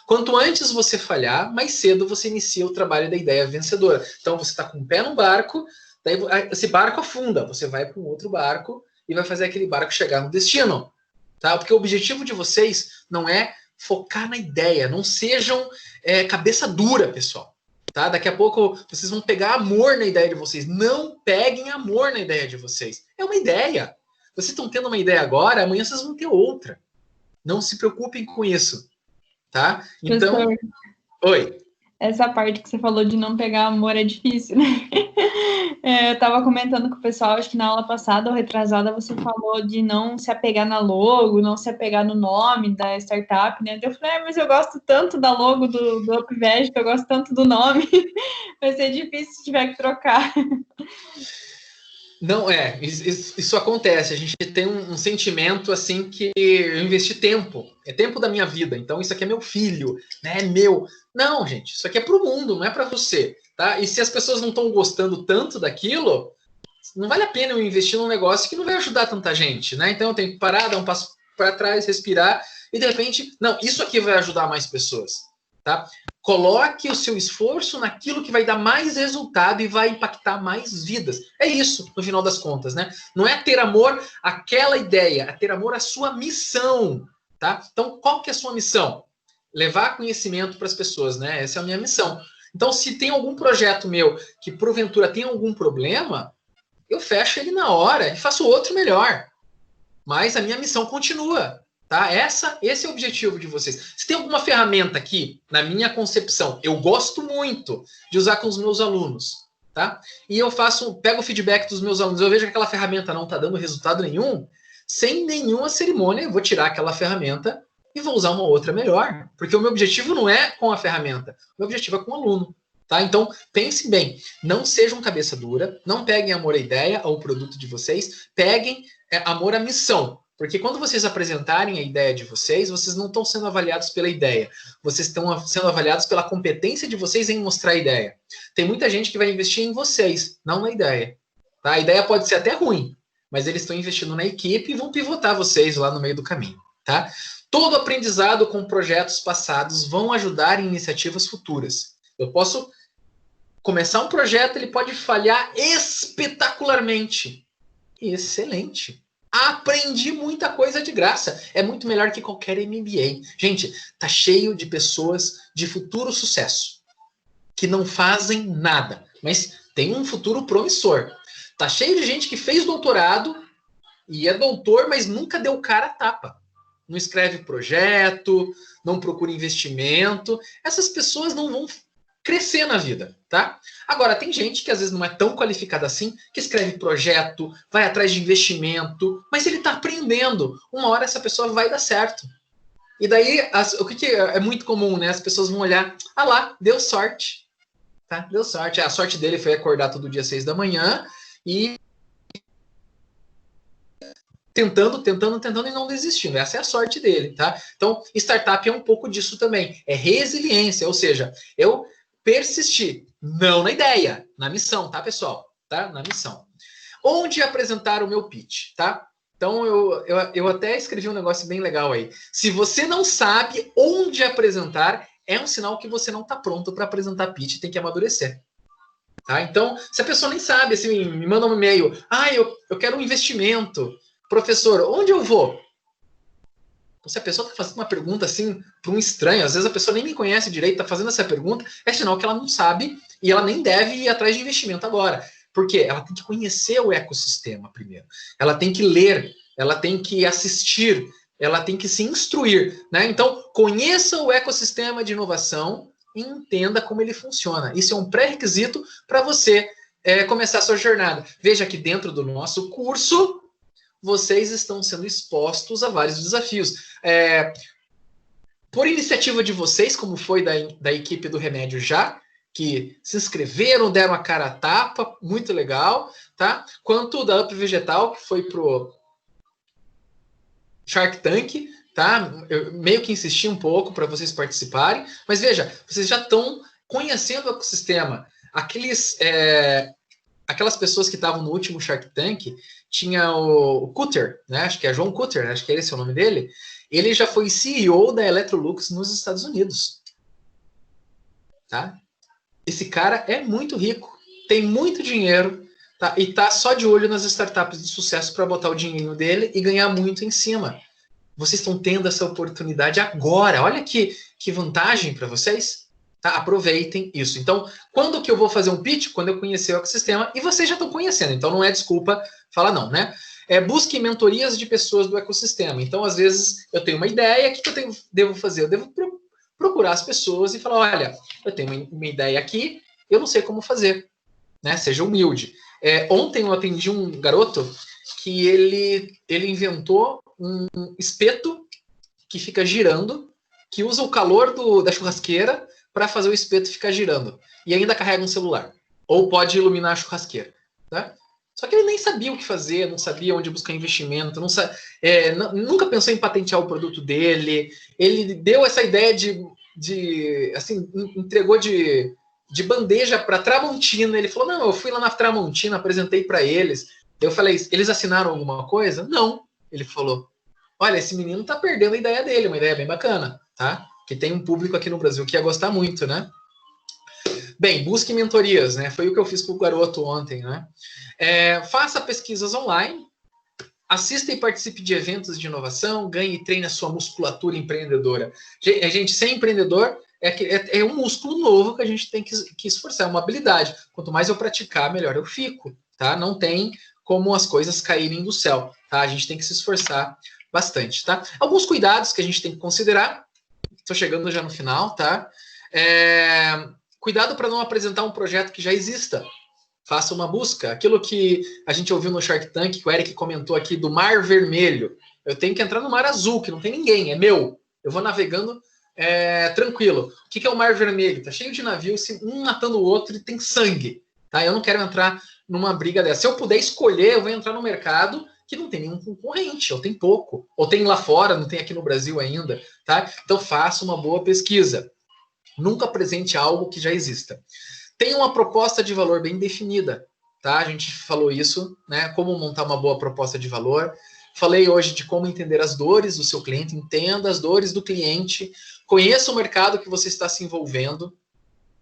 Quanto antes você falhar, mais cedo você inicia o trabalho da ideia vencedora. Então você está com o pé no barco, daí esse barco afunda, você vai para um outro barco e vai fazer aquele barco chegar no destino. Tá? Porque o objetivo de vocês não é focar na ideia, não sejam cabeça dura, pessoal. Tá? Daqui a pouco vocês vão pegar amor na ideia de vocês. Não peguem amor na ideia de vocês. É uma ideia. Vocês estão tendo uma ideia agora, amanhã vocês vão ter outra. Não se preocupem com isso. Tá? Então, Professor, oi. Essa parte que você falou de não pegar amor é difícil, né? Eu estava comentando com o pessoal, acho que na aula passada ou retrasada, você falou de não se apegar na logo, não se apegar no nome da startup, né? Eu falei, mas eu gosto tanto da logo do UpVeg, que eu gosto tanto do nome, vai ser difícil se tiver que trocar. Não, isso acontece. A gente tem um sentimento assim que eu investi tempo, é tempo da minha vida, então isso aqui é meu filho, né? É meu. Não, gente, isso aqui é para o mundo, não é para você, tá? E se as pessoas não estão gostando tanto daquilo, não vale a pena eu investir num negócio que não vai ajudar tanta gente, né? Então eu tenho que parar, dar um passo para trás, respirar e de repente, não, isso aqui vai ajudar mais pessoas, tá? Coloque o seu esforço naquilo que vai dar mais resultado e vai impactar mais vidas. É isso, no final das contas, né? Não é ter amor àquela ideia, é ter amor à sua missão, tá? Então, qual que é a sua missão? Levar conhecimento para as pessoas, né? Essa é a minha missão. Então, se tem algum projeto meu que porventura tem algum problema, eu fecho ele na hora e faço outro melhor. Mas a minha missão continua. Tá? Esse é o objetivo de vocês. Se tem alguma ferramenta aqui, na minha concepção, eu gosto muito de usar com os meus alunos, tá? E eu pego o feedback dos meus alunos, eu vejo que aquela ferramenta não está dando resultado nenhum, sem nenhuma cerimônia, eu vou tirar aquela ferramenta e vou usar uma outra melhor. Porque o meu objetivo não é com a ferramenta, o meu objetivo é com o aluno. Tá? Então, pense bem, não sejam cabeça dura, não peguem amor à ideia, ao produto de vocês, peguem amor à missão. Porque quando vocês apresentarem a ideia de vocês, vocês não estão sendo avaliados pela ideia. Vocês estão sendo avaliados pela competência de vocês em mostrar a ideia. Tem muita gente que vai investir em vocês, não na ideia. Tá? A ideia pode ser até ruim, mas eles estão investindo na equipe e vão pivotar vocês lá no meio do caminho. Tá? Todo aprendizado com projetos passados vão ajudar em iniciativas futuras. Eu posso começar um projeto, ele pode falhar espetacularmente. Excelente. Aprendi muita coisa de graça. É muito melhor que qualquer MBA. Gente, tá cheio de pessoas de futuro sucesso que não fazem nada, mas tem um futuro promissor. Tá cheio de gente que fez doutorado e é doutor, mas nunca deu cara a tapa. Não escreve projeto, não procura investimento. Essas pessoas não vão crescer na vida, tá? Agora, tem gente que às vezes não é tão qualificada assim, que escreve projeto, vai atrás de investimento, mas ele tá aprendendo. Uma hora essa pessoa vai dar certo. E daí, o que é muito comum, né? As pessoas vão olhar, ah lá, deu sorte. Tá? Deu sorte. A sorte dele foi acordar todo dia às 6 da manhã e tentando e não desistindo. Essa é a sorte dele, tá? Então, startup é um pouco disso também. É resiliência, ou seja, eu persistir, não na ideia, na missão, tá, pessoal? Tá? Na missão. Onde apresentar o meu pitch, tá? Então, eu até escrevi um negócio bem legal aí. Se você não sabe onde apresentar, é um sinal que você não está pronto para apresentar pitch, tem que amadurecer. Tá? Então, se a pessoa nem sabe, assim, me manda um e-mail, eu quero um investimento. Professor, onde eu vou? Se a pessoa está fazendo uma pergunta assim para um estranho, às vezes a pessoa nem me conhece direito, está fazendo essa pergunta, é sinal que ela não sabe e ela nem deve ir atrás de investimento agora. Por quê? Ela tem que conhecer o ecossistema primeiro. Ela tem que ler, ela tem que assistir, ela tem que se instruir, né? Então, conheça o ecossistema de inovação e entenda como ele funciona. Isso é um pré-requisito para você começar a sua jornada. Veja que dentro do nosso curso, vocês estão sendo expostos a vários desafios. Por iniciativa de vocês, como foi da equipe do Remédio Já, que se inscreveram, deram a cara a tapa, muito legal, tá? Quanto da Up Vegetal, que foi pro Shark Tank, tá? Eu meio que insisti um pouco para vocês participarem, mas veja, vocês já estão conhecendo o ecossistema. Aquelas pessoas que estavam no último Shark Tank, tinha o Cutter, né? Acho que é João Cutter, acho que esse é o nome dele. Ele já foi CEO da Electrolux nos Estados Unidos. Tá? Esse cara é muito rico, tem muito dinheiro, tá? E tá só de olho nas startups de sucesso para botar o dinheirinho dele e ganhar muito em cima. Vocês estão tendo essa oportunidade agora. Olha que vantagem para vocês. Tá? Aproveitem isso. Então, quando que eu vou fazer um pitch? Quando eu conhecer o ecossistema, e vocês já estão conhecendo, então não é desculpa falar não, né? Busque mentorias de pessoas do ecossistema. Então, às vezes, eu tenho uma ideia, o que eu devo fazer? Eu devo procurar as pessoas e falar, olha, eu tenho uma ideia aqui, eu não sei como fazer, né? Seja humilde. Ontem eu atendi um garoto que ele inventou um espeto que fica girando, que usa o calor da churrasqueira para fazer o espeto ficar girando. E ainda carrega um celular. Ou pode iluminar a churrasqueira. Tá? Só que ele nem sabia o que fazer, não sabia onde buscar investimento, nunca pensou em patentear o produto dele. Ele deu essa ideia assim, entregou de bandeja para Tramontina. Ele falou, não, eu fui lá na Tramontina, apresentei para eles. Eu falei, eles assinaram alguma coisa? Não. Ele falou, olha, esse menino tá perdendo a ideia dele, uma ideia bem bacana, tá? Que tem um público aqui no Brasil que ia gostar muito, né? Bem, busque mentorias, né? Foi o que eu fiz com o garoto ontem, né? Faça pesquisas online, assista e participe de eventos de inovação, ganhe e treine a sua musculatura empreendedora. Gente, ser empreendedor é um músculo novo que a gente tem que esforçar, é uma habilidade. Quanto mais eu praticar, melhor eu fico, tá? Não tem como as coisas caírem do céu, tá? A gente tem que se esforçar bastante, tá? Alguns cuidados que a gente tem que considerar. Estou chegando já no final, tá? Cuidado para não apresentar um projeto que já exista. Faça uma busca. Aquilo que a gente ouviu no Shark Tank, que o Eric comentou aqui, do Mar Vermelho. Eu tenho que entrar no Mar Azul, que não tem ninguém, é meu. Eu vou navegando tranquilo. O que é o Mar Vermelho? Tá cheio de navios, um matando o outro e tem sangue. Tá? Eu não quero entrar numa briga dessa. Se eu puder escolher, eu vou entrar no mercado que não tem nenhum concorrente, ou tem pouco. Ou tem lá fora, não tem aqui no Brasil ainda. Tá? Então faça uma boa pesquisa. Nunca apresente algo que já exista. Tenha uma proposta de valor bem definida, tá? A gente falou isso, né? Como montar uma boa proposta de valor. Falei hoje de como entender as dores do seu cliente, entenda as dores do cliente, conheça o mercado que você está se envolvendo,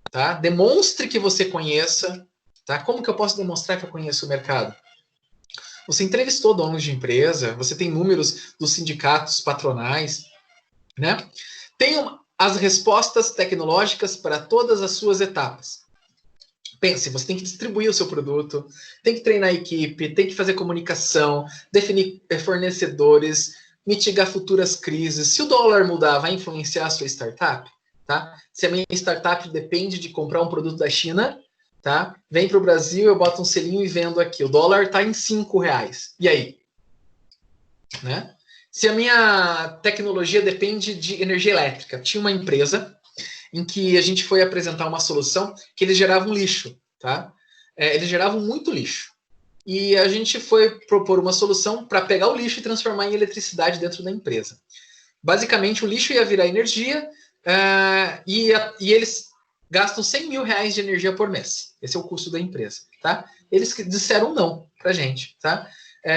tá? Demonstre que você conheça, tá? Como que eu posso demonstrar que eu conheço o mercado? Você entrevistou donos de empresa, você tem números dos sindicatos patronais, né? Tem as respostas tecnológicas para todas as suas etapas. Pense, você tem que distribuir o seu produto, tem que treinar a equipe, tem que fazer comunicação, definir fornecedores, mitigar futuras crises. Se o dólar mudar, vai influenciar a sua startup? Tá? Se a minha startup depende de comprar um produto da China, tá? Vem para o Brasil, eu boto um selinho e vendo aqui. O dólar está em R$5. E aí? Né? Se a minha tecnologia depende de energia elétrica, tinha uma empresa em que a gente foi apresentar uma solução que eles geravam lixo, tá? Eles geravam muito lixo. E a gente foi propor uma solução para pegar o lixo e transformar em eletricidade dentro da empresa. Basicamente, o lixo ia virar energia e eles gastam R$100 mil de energia por mês. Esse é o custo da empresa, tá? Eles disseram não para a gente, tá?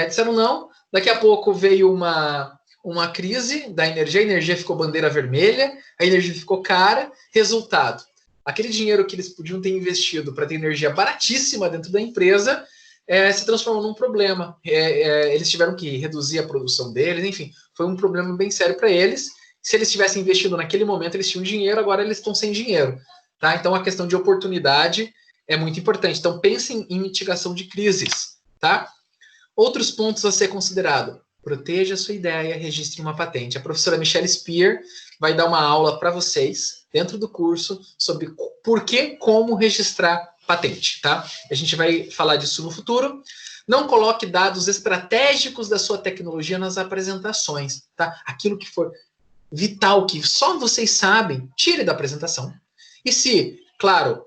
Disseram não. Daqui a pouco veio uma crise da energia, a energia ficou bandeira vermelha, a energia ficou cara. Resultado, aquele dinheiro que eles podiam ter investido para ter energia baratíssima dentro da empresa se transformou num problema. Eles tiveram que reduzir a produção deles, enfim, foi um problema bem sério para eles. Se eles tivessem investido naquele momento, eles tinham dinheiro, agora eles estão sem dinheiro. Tá? Então, a questão de oportunidade é muito importante. Então, pensem em mitigação de crises. Tá? Outros pontos a ser considerado. Proteja a sua ideia, registre uma patente. A professora Michelle Spear vai dar uma aula para vocês, dentro do curso, sobre por que, como registrar patente, tá? A gente vai falar disso no futuro. Não coloque dados estratégicos da sua tecnologia nas apresentações, tá? Aquilo que for vital, que só vocês sabem, tire da apresentação. E se, claro,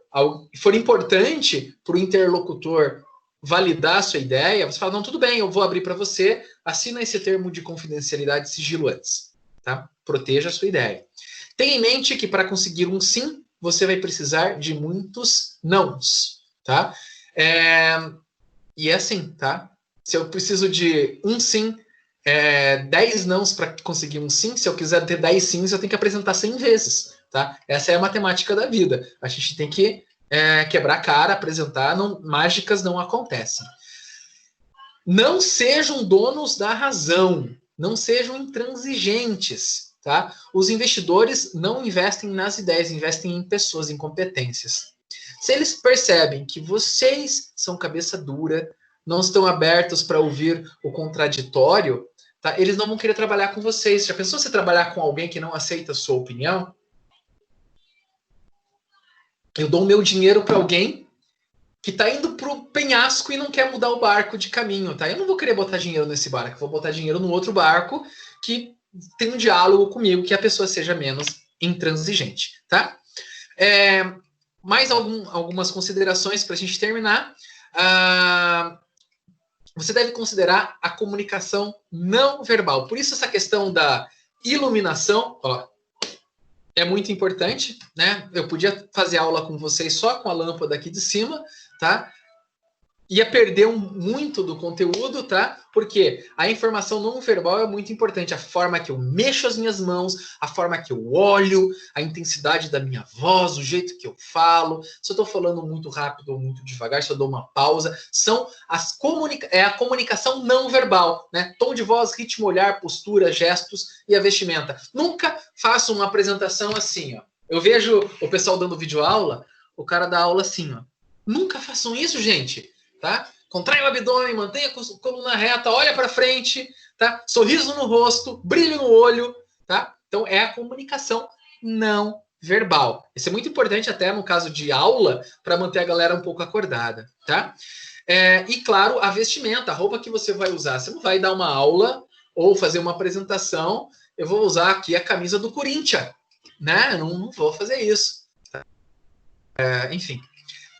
for importante para o interlocutor validar a sua ideia, você fala, não, tudo bem, eu vou abrir para você, assina esse termo de confidencialidade e sigilo antes, tá? Proteja a sua ideia. Tenha em mente que para conseguir um sim, você vai precisar de muitos nãos, tá? E é assim, tá? Se eu preciso de um sim, 10 nãos para conseguir um sim, se eu quiser ter 10 sims, eu tenho que apresentar 100 vezes, tá? Essa é a matemática da vida. A gente tem que quebrar a cara, apresentar, mágicas não acontecem. Não sejam donos da razão, não sejam intransigentes, tá? Os investidores não investem nas ideias, investem em pessoas, em competências. Se eles percebem que vocês são cabeça dura, não estão abertos para ouvir o contraditório, tá? Eles não vão querer trabalhar com vocês. Já pensou você trabalhar com alguém que não aceita a sua opinião? Eu dou o meu dinheiro para alguém que está indo para o penhasco e não quer mudar o barco de caminho, tá? Eu não vou querer botar dinheiro nesse barco, eu vou botar dinheiro no outro barco que tem um diálogo comigo, que a pessoa seja menos intransigente, tá? Mais algumas considerações para a gente terminar. Você deve considerar a comunicação não verbal. Por isso essa questão da iluminação, é muito importante, né? Eu podia fazer aula com vocês só com a lâmpada aqui de cima, tá? Ia perder muito do conteúdo, tá? Porque a informação não verbal é muito importante. A forma que eu mexo as minhas mãos, a forma que eu olho, a intensidade da minha voz, o jeito que eu falo, se eu estou falando muito rápido ou muito devagar, se eu dou uma pausa, é a comunicação não verbal, né? Tom de voz, ritmo, olhar, postura, gestos e a vestimenta. Nunca faço uma apresentação assim, ó. Eu vejo o pessoal dando videoaula, o cara dá aula assim, ó. Nunca façam isso, gente. Tá? Contrai o abdômen, mantenha a coluna reta, olha para frente, tá? Sorriso no rosto, brilho no olho, tá? Então é a comunicação não verbal. Isso é muito importante até no caso de aula para manter a galera um pouco acordada, tá? E claro, a vestimenta, a roupa que você vai usar. Você não vai dar uma aula ou fazer uma apresentação. Eu vou usar aqui a camisa do Corinthians, né? Não vou fazer isso. Enfim.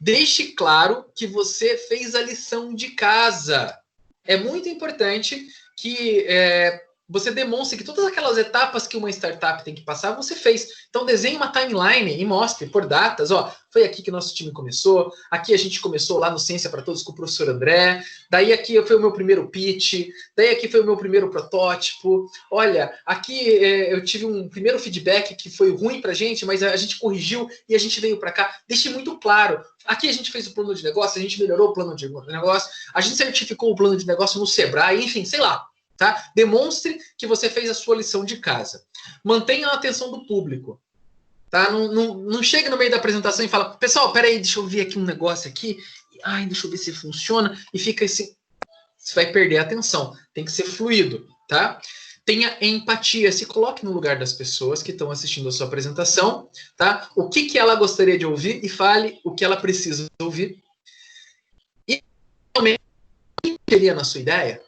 Deixe claro que você fez a lição de casa. É muito importante que você demonstre que todas aquelas etapas que uma startup tem que passar, você fez. Então, desenhe uma timeline e mostre por datas. Ó, foi aqui que nosso time começou, aqui a gente começou lá no Ciência para Todos com o professor André, daí aqui foi o meu primeiro pitch, daí aqui foi o meu primeiro protótipo. Olha, aqui eu tive um primeiro feedback que foi ruim para a gente, mas a gente corrigiu e a gente veio para cá. Deixe muito claro. Aqui a gente fez o plano de negócio, a gente melhorou o plano de negócio, a gente certificou o plano de negócio no Sebrae, enfim, sei lá. Tá? Demonstre que você fez a sua lição de casa. Mantenha a atenção do público. Tá? Não chegue no meio da apresentação e fala, pessoal, peraí, deixa eu ver aqui um negócio aqui. Ai, deixa eu ver se funciona. E fica assim, você vai perder a atenção. Tem que ser fluido, tá? Tenha empatia, se coloque no lugar das pessoas que estão assistindo a sua apresentação, tá? O que ela gostaria de ouvir e fale o que ela precisa ouvir. E também, quem queria na sua ideia?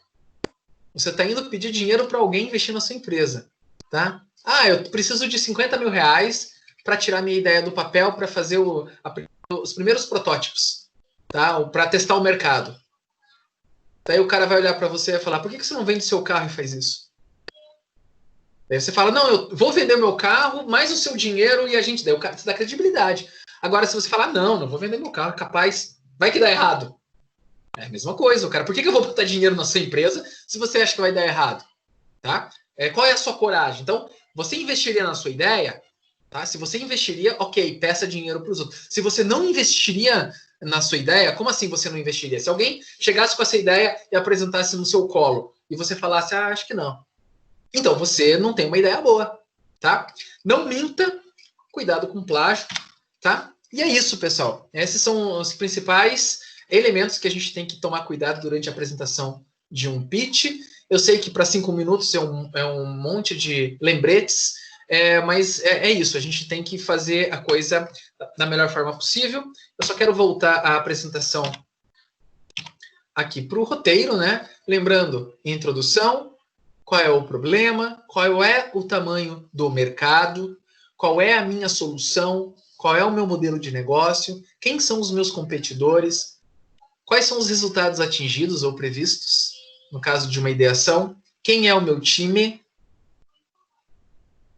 Você está indo pedir dinheiro para alguém investir na sua empresa, tá? Ah, eu preciso de 50 mil reais para tirar minha ideia do papel para fazer os primeiros protótipos, tá? Para testar o mercado. Daí o cara vai olhar para você e falar, por que você não vende seu carro e faz isso? Daí você fala, não, eu vou vender meu carro, mais o seu dinheiro e a gente... Daí o cara, você dá credibilidade. Agora, se você falar, não vou vender meu carro, capaz, vai que dá errado. É a mesma coisa, cara. Por que eu vou botar dinheiro na sua empresa se você acha que vai dar errado? Tá? Qual é a sua coragem? Então, você investiria na sua ideia? Tá? Se você investiria, ok, peça dinheiro para os outros. Se você não investiria na sua ideia, como assim você não investiria? Se alguém chegasse com essa ideia e apresentasse no seu colo e você falasse, acho que não. Então, você não tem uma ideia boa, tá? Não minta, cuidado com plágio, tá? E é isso, pessoal. Esses são os principais elementos que a gente tem que tomar cuidado durante a apresentação de um pitch. Eu sei que para 5 minutos é um monte de lembretes, mas é isso, a gente tem que fazer a coisa da melhor forma possível. Eu só quero voltar a apresentação aqui para o roteiro, né? Lembrando, introdução, qual é o problema, qual é o tamanho do mercado, qual é a minha solução, qual é o meu modelo de negócio, quem são os meus competidores, quais são os resultados atingidos ou previstos, no caso de uma ideação, quem é o meu time,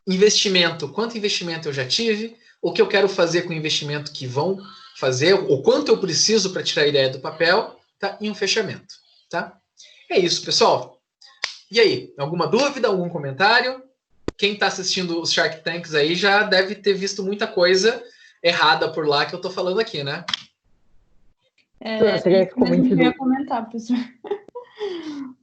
investimento, quanto investimento eu já tive, o que eu quero fazer com o investimento que vão fazer, o quanto eu preciso para tirar a ideia do papel, tá? E um fechamento, tá? É isso, pessoal. E aí, alguma dúvida, algum comentário? Quem está assistindo os Shark Tanks aí já deve ter visto muita coisa errada por lá que eu estou falando aqui, né? Você quer que comente? Eu ia comentar, professor.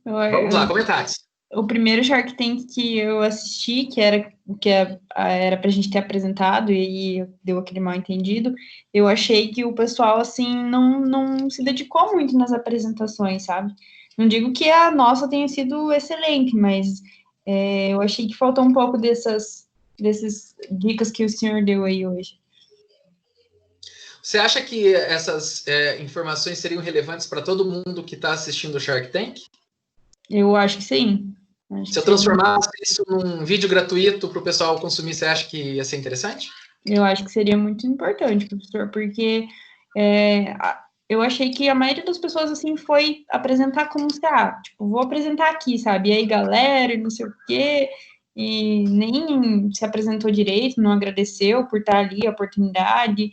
Vamos lá, comentários. O primeiro Shark Tank que eu assisti, que era pra gente ter apresentado e deu aquele mal entendido, eu achei que o pessoal, assim, não se dedicou muito nas apresentações, sabe? Não digo que a nossa tenha sido excelente, mas eu achei que faltou um pouco dessas dicas que o senhor deu aí hoje. Você acha que essas informações seriam relevantes para todo mundo que está assistindo o Shark Tank? Eu acho que sim. Se eu transformasse isso num vídeo gratuito para o pessoal consumir, você acha que ia ser interessante? Eu acho que seria muito importante, professor, porque eu achei que a maioria das pessoas, assim, foi apresentar como se, tipo, vou apresentar aqui, sabe? E aí, galera, não sei o quê, e nem se apresentou direito, não agradeceu por estar ali, a oportunidade.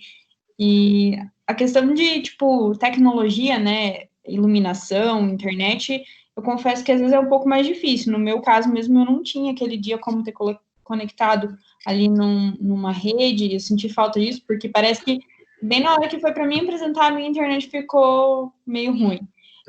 E a questão de, tipo, tecnologia, né, iluminação, internet, eu confesso que às vezes é um pouco mais difícil. No meu caso mesmo, eu não tinha aquele dia como ter conectado ali numa rede, eu senti falta disso, porque parece que bem na hora que foi para mim apresentar, a minha internet ficou meio ruim.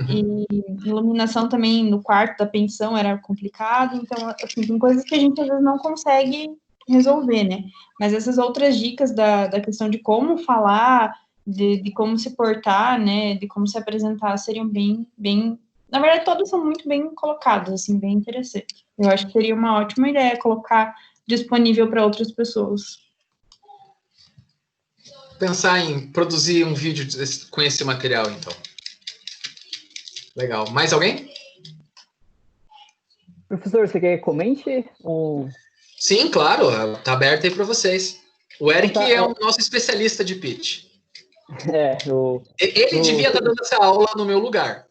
E iluminação também no quarto da pensão era complicado, então, assim, tem coisas que a gente às vezes não consegue resolver, né? Mas essas outras dicas da questão de como falar, de como se portar, né, de como se apresentar, seriam bem... Na verdade, todas são muito bem colocadas, assim, bem interessantes. Eu acho que seria uma ótima ideia colocar disponível para outras pessoas. Pensar em produzir um vídeo com esse material, então. Legal. Mais alguém? Professor, você quer que comente? Sim, claro. Está aberto aí para vocês. O Eric é o nosso especialista de pitch. Ele devia estar dando essa aula no meu lugar.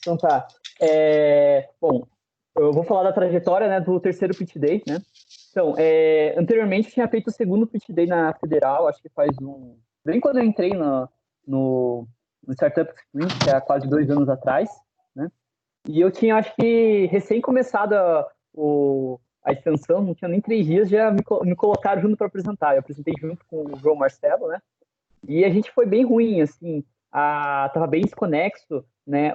Então tá. Bom, eu vou falar da trajetória, né, do terceiro Pitch Day, né? Então, anteriormente eu tinha feito o segundo Pitch Day na Federal, acho que bem quando eu entrei no Startup Sprint, que é há quase 2 anos atrás, né? E eu tinha, acho que, recém começado a extensão, não tinha nem 3 dias, já me colocaram junto para apresentar. Eu apresentei junto com o João Marcelo, né? E a gente foi bem ruim, assim, tava bem desconexo, né?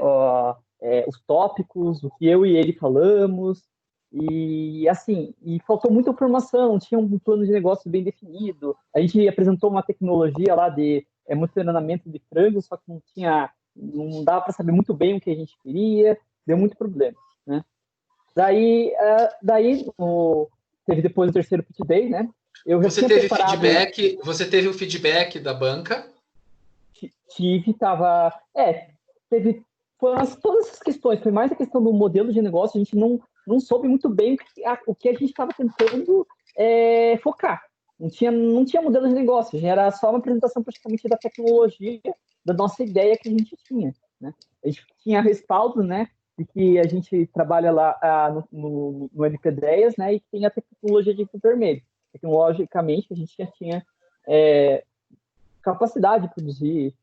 Os tópicos, o que eu e ele falamos, e assim, faltou muita informação, não tinha um plano de negócio bem definido. A gente apresentou uma tecnologia lá de emocionamento de frango, só que não dava para saber muito bem o que a gente queria, deu muito problema, né? Daí teve depois o terceiro Pitch Day, né? Eu já Você tinha teve preparado. feedback, você teve o feedback da banca? Tive, tava. Teve. Todas essas questões, foi mais a questão do modelo de negócio, a gente não soube muito bem o que a gente estava tentando focar. Não tinha modelo de negócio, já era só uma apresentação praticamente da tecnologia, da nossa ideia que a gente tinha, né? A gente tinha respaldo, né, de que a gente trabalha lá no NP10, né, e que tem a tecnologia de vermelho. Tecnologicamente, a gente já tinha capacidade de produzir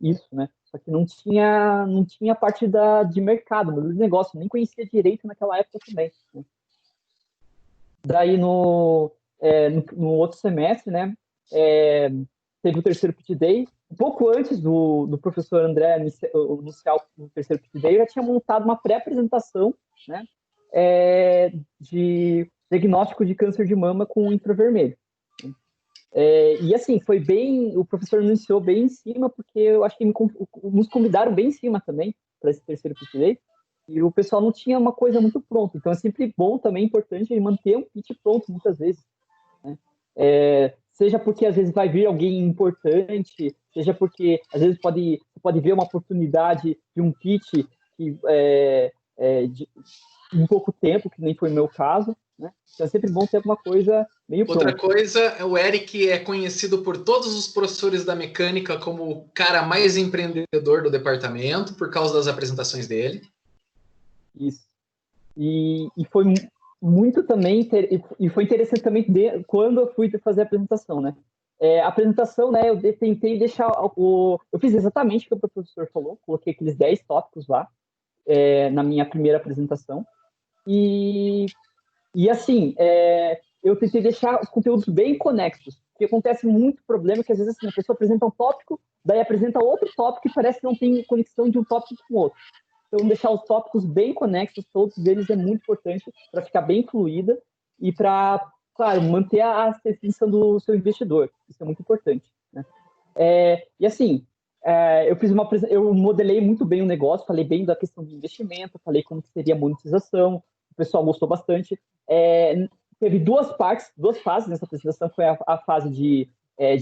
isso, né? Só que não tinha parte de mercado, modelo de negócio, nem conhecia direito naquela época também, né? Daí, no outro semestre, né, teve o terceiro Pitch Day. Um pouco antes do professor André iniciar o terceiro Pitch Day, eu já tinha montado uma pré-apresentação, né, de diagnóstico de câncer de mama com infravermelho. E assim, o professor iniciou bem em cima, porque eu acho que nos convidaram bem em cima também para esse terceiro Pitch Day, e o pessoal não tinha uma coisa muito pronta, então é sempre bom também, importante manter um pitch pronto muitas vezes, né? Seja porque às vezes vai vir alguém importante, seja porque às vezes você pode ver uma oportunidade de um pitch que de em pouco tempo, que nem foi o meu caso, né? Então é sempre bom ter alguma coisa meio pronta. Outra coisa, o Eric é conhecido por todos os professores da mecânica como o cara mais empreendedor do departamento, por causa das apresentações dele. Isso. E foi muito também, e foi interessante também quando eu fui fazer a apresentação, né? A apresentação, né, eu tentei deixar eu fiz exatamente o que o professor falou, coloquei aqueles 10 tópicos lá, na minha primeira apresentação, e assim, eu tentei deixar os conteúdos bem conexos, porque acontece muito problema que às vezes assim, a pessoa apresenta um tópico, daí apresenta outro tópico e parece que não tem conexão de um tópico com o outro. Então, deixar os tópicos bem conexos, todos eles, é muito importante para ficar bem fluida e para, claro, manter a atenção do seu investidor. Isso é muito importante, né? E assim, eu modelei muito bem o negócio, falei bem da questão de investimento, falei como que seria a monetização, o pessoal gostou bastante. Teve duas fases nessa apresentação, foi a fase de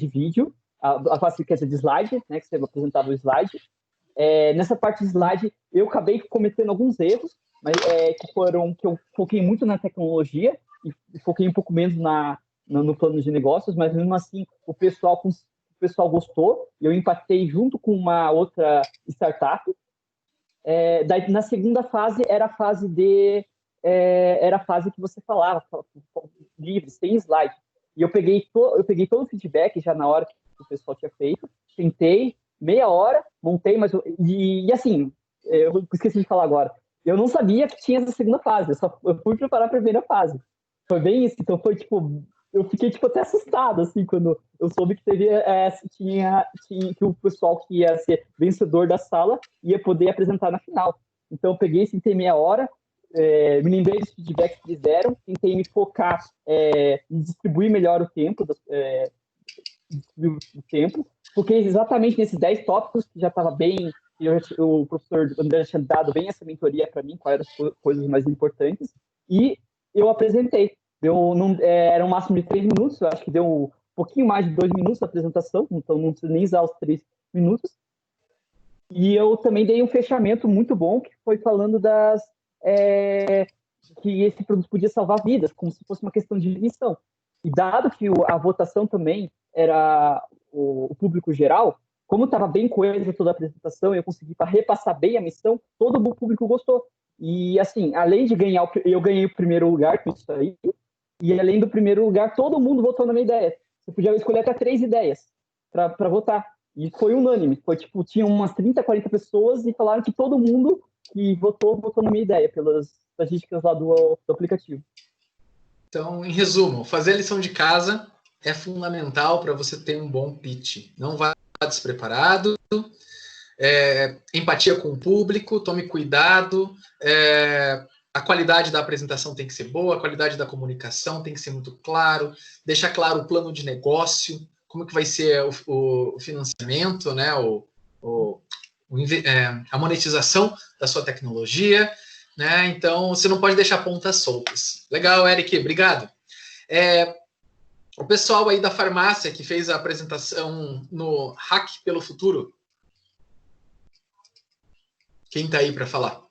vídeo, a fase, quer dizer, de slide, né, que você apresentava o slide. Nessa parte de slide, eu acabei cometendo alguns erros, mas que eu foquei muito na tecnologia e foquei um pouco menos no plano de negócios, mas mesmo assim o pessoal gostou, e eu impactei junto com uma outra startup. Daí, na segunda fase, era a fase que você falava, livre, sem slide. E eu peguei todo o feedback já na hora que o pessoal tinha feito, tentei, meia hora, montei, mas e assim, eu esqueci de falar agora, eu não sabia que tinha essa segunda fase, eu fui preparar para a primeira fase. Foi bem isso, então foi tipo, eu fiquei tipo até assustado assim quando eu soube que que o pessoal que ia ser vencedor da sala ia poder apresentar na final. Então eu peguei, sentei meia hora, me lembrei dos feedbacks que eles deram, tentei me focar em distribuir melhor o tempo, porque exatamente nesses 10 tópicos que já estava bem, o professor André tinha dado bem essa mentoria para mim, quais eram as coisas mais importantes, e eu apresentei. Era um máximo de 3 minutos, eu acho que deu um pouquinho mais de 2 minutos a apresentação, então não precisa nem usar os 3 minutos. E eu também dei um fechamento muito bom, que foi falando que esse produto podia salvar vidas, como se fosse uma questão de missão. E dado que a votação também era o público geral, como estava bem coesa toda a apresentação, eu consegui repassar bem a missão, todo o público gostou. E, assim, além de ganhar, eu ganhei o primeiro lugar com isso aí, e além do primeiro lugar, todo mundo votou na minha ideia. Você podia escolher até 3 ideias para votar. E foi unânime. Foi, tipo, tinha umas 30, 40 pessoas e falaram que todo mundo que votou na minha ideia, pelas estatísticas lá do aplicativo. Então, em resumo, fazer a lição de casa é fundamental para você ter um bom pitch. Não vá despreparado, empatia com o público, tome cuidado, a qualidade da apresentação tem que ser boa, a qualidade da comunicação tem que ser muito claro, deixar claro o plano de negócio, como que vai ser o financiamento, né, a monetização da sua tecnologia, né? Então, você não pode deixar pontas soltas. Legal, Eric, obrigado. O pessoal aí da farmácia que fez a apresentação no Hack pelo Futuro, quem está aí para falar?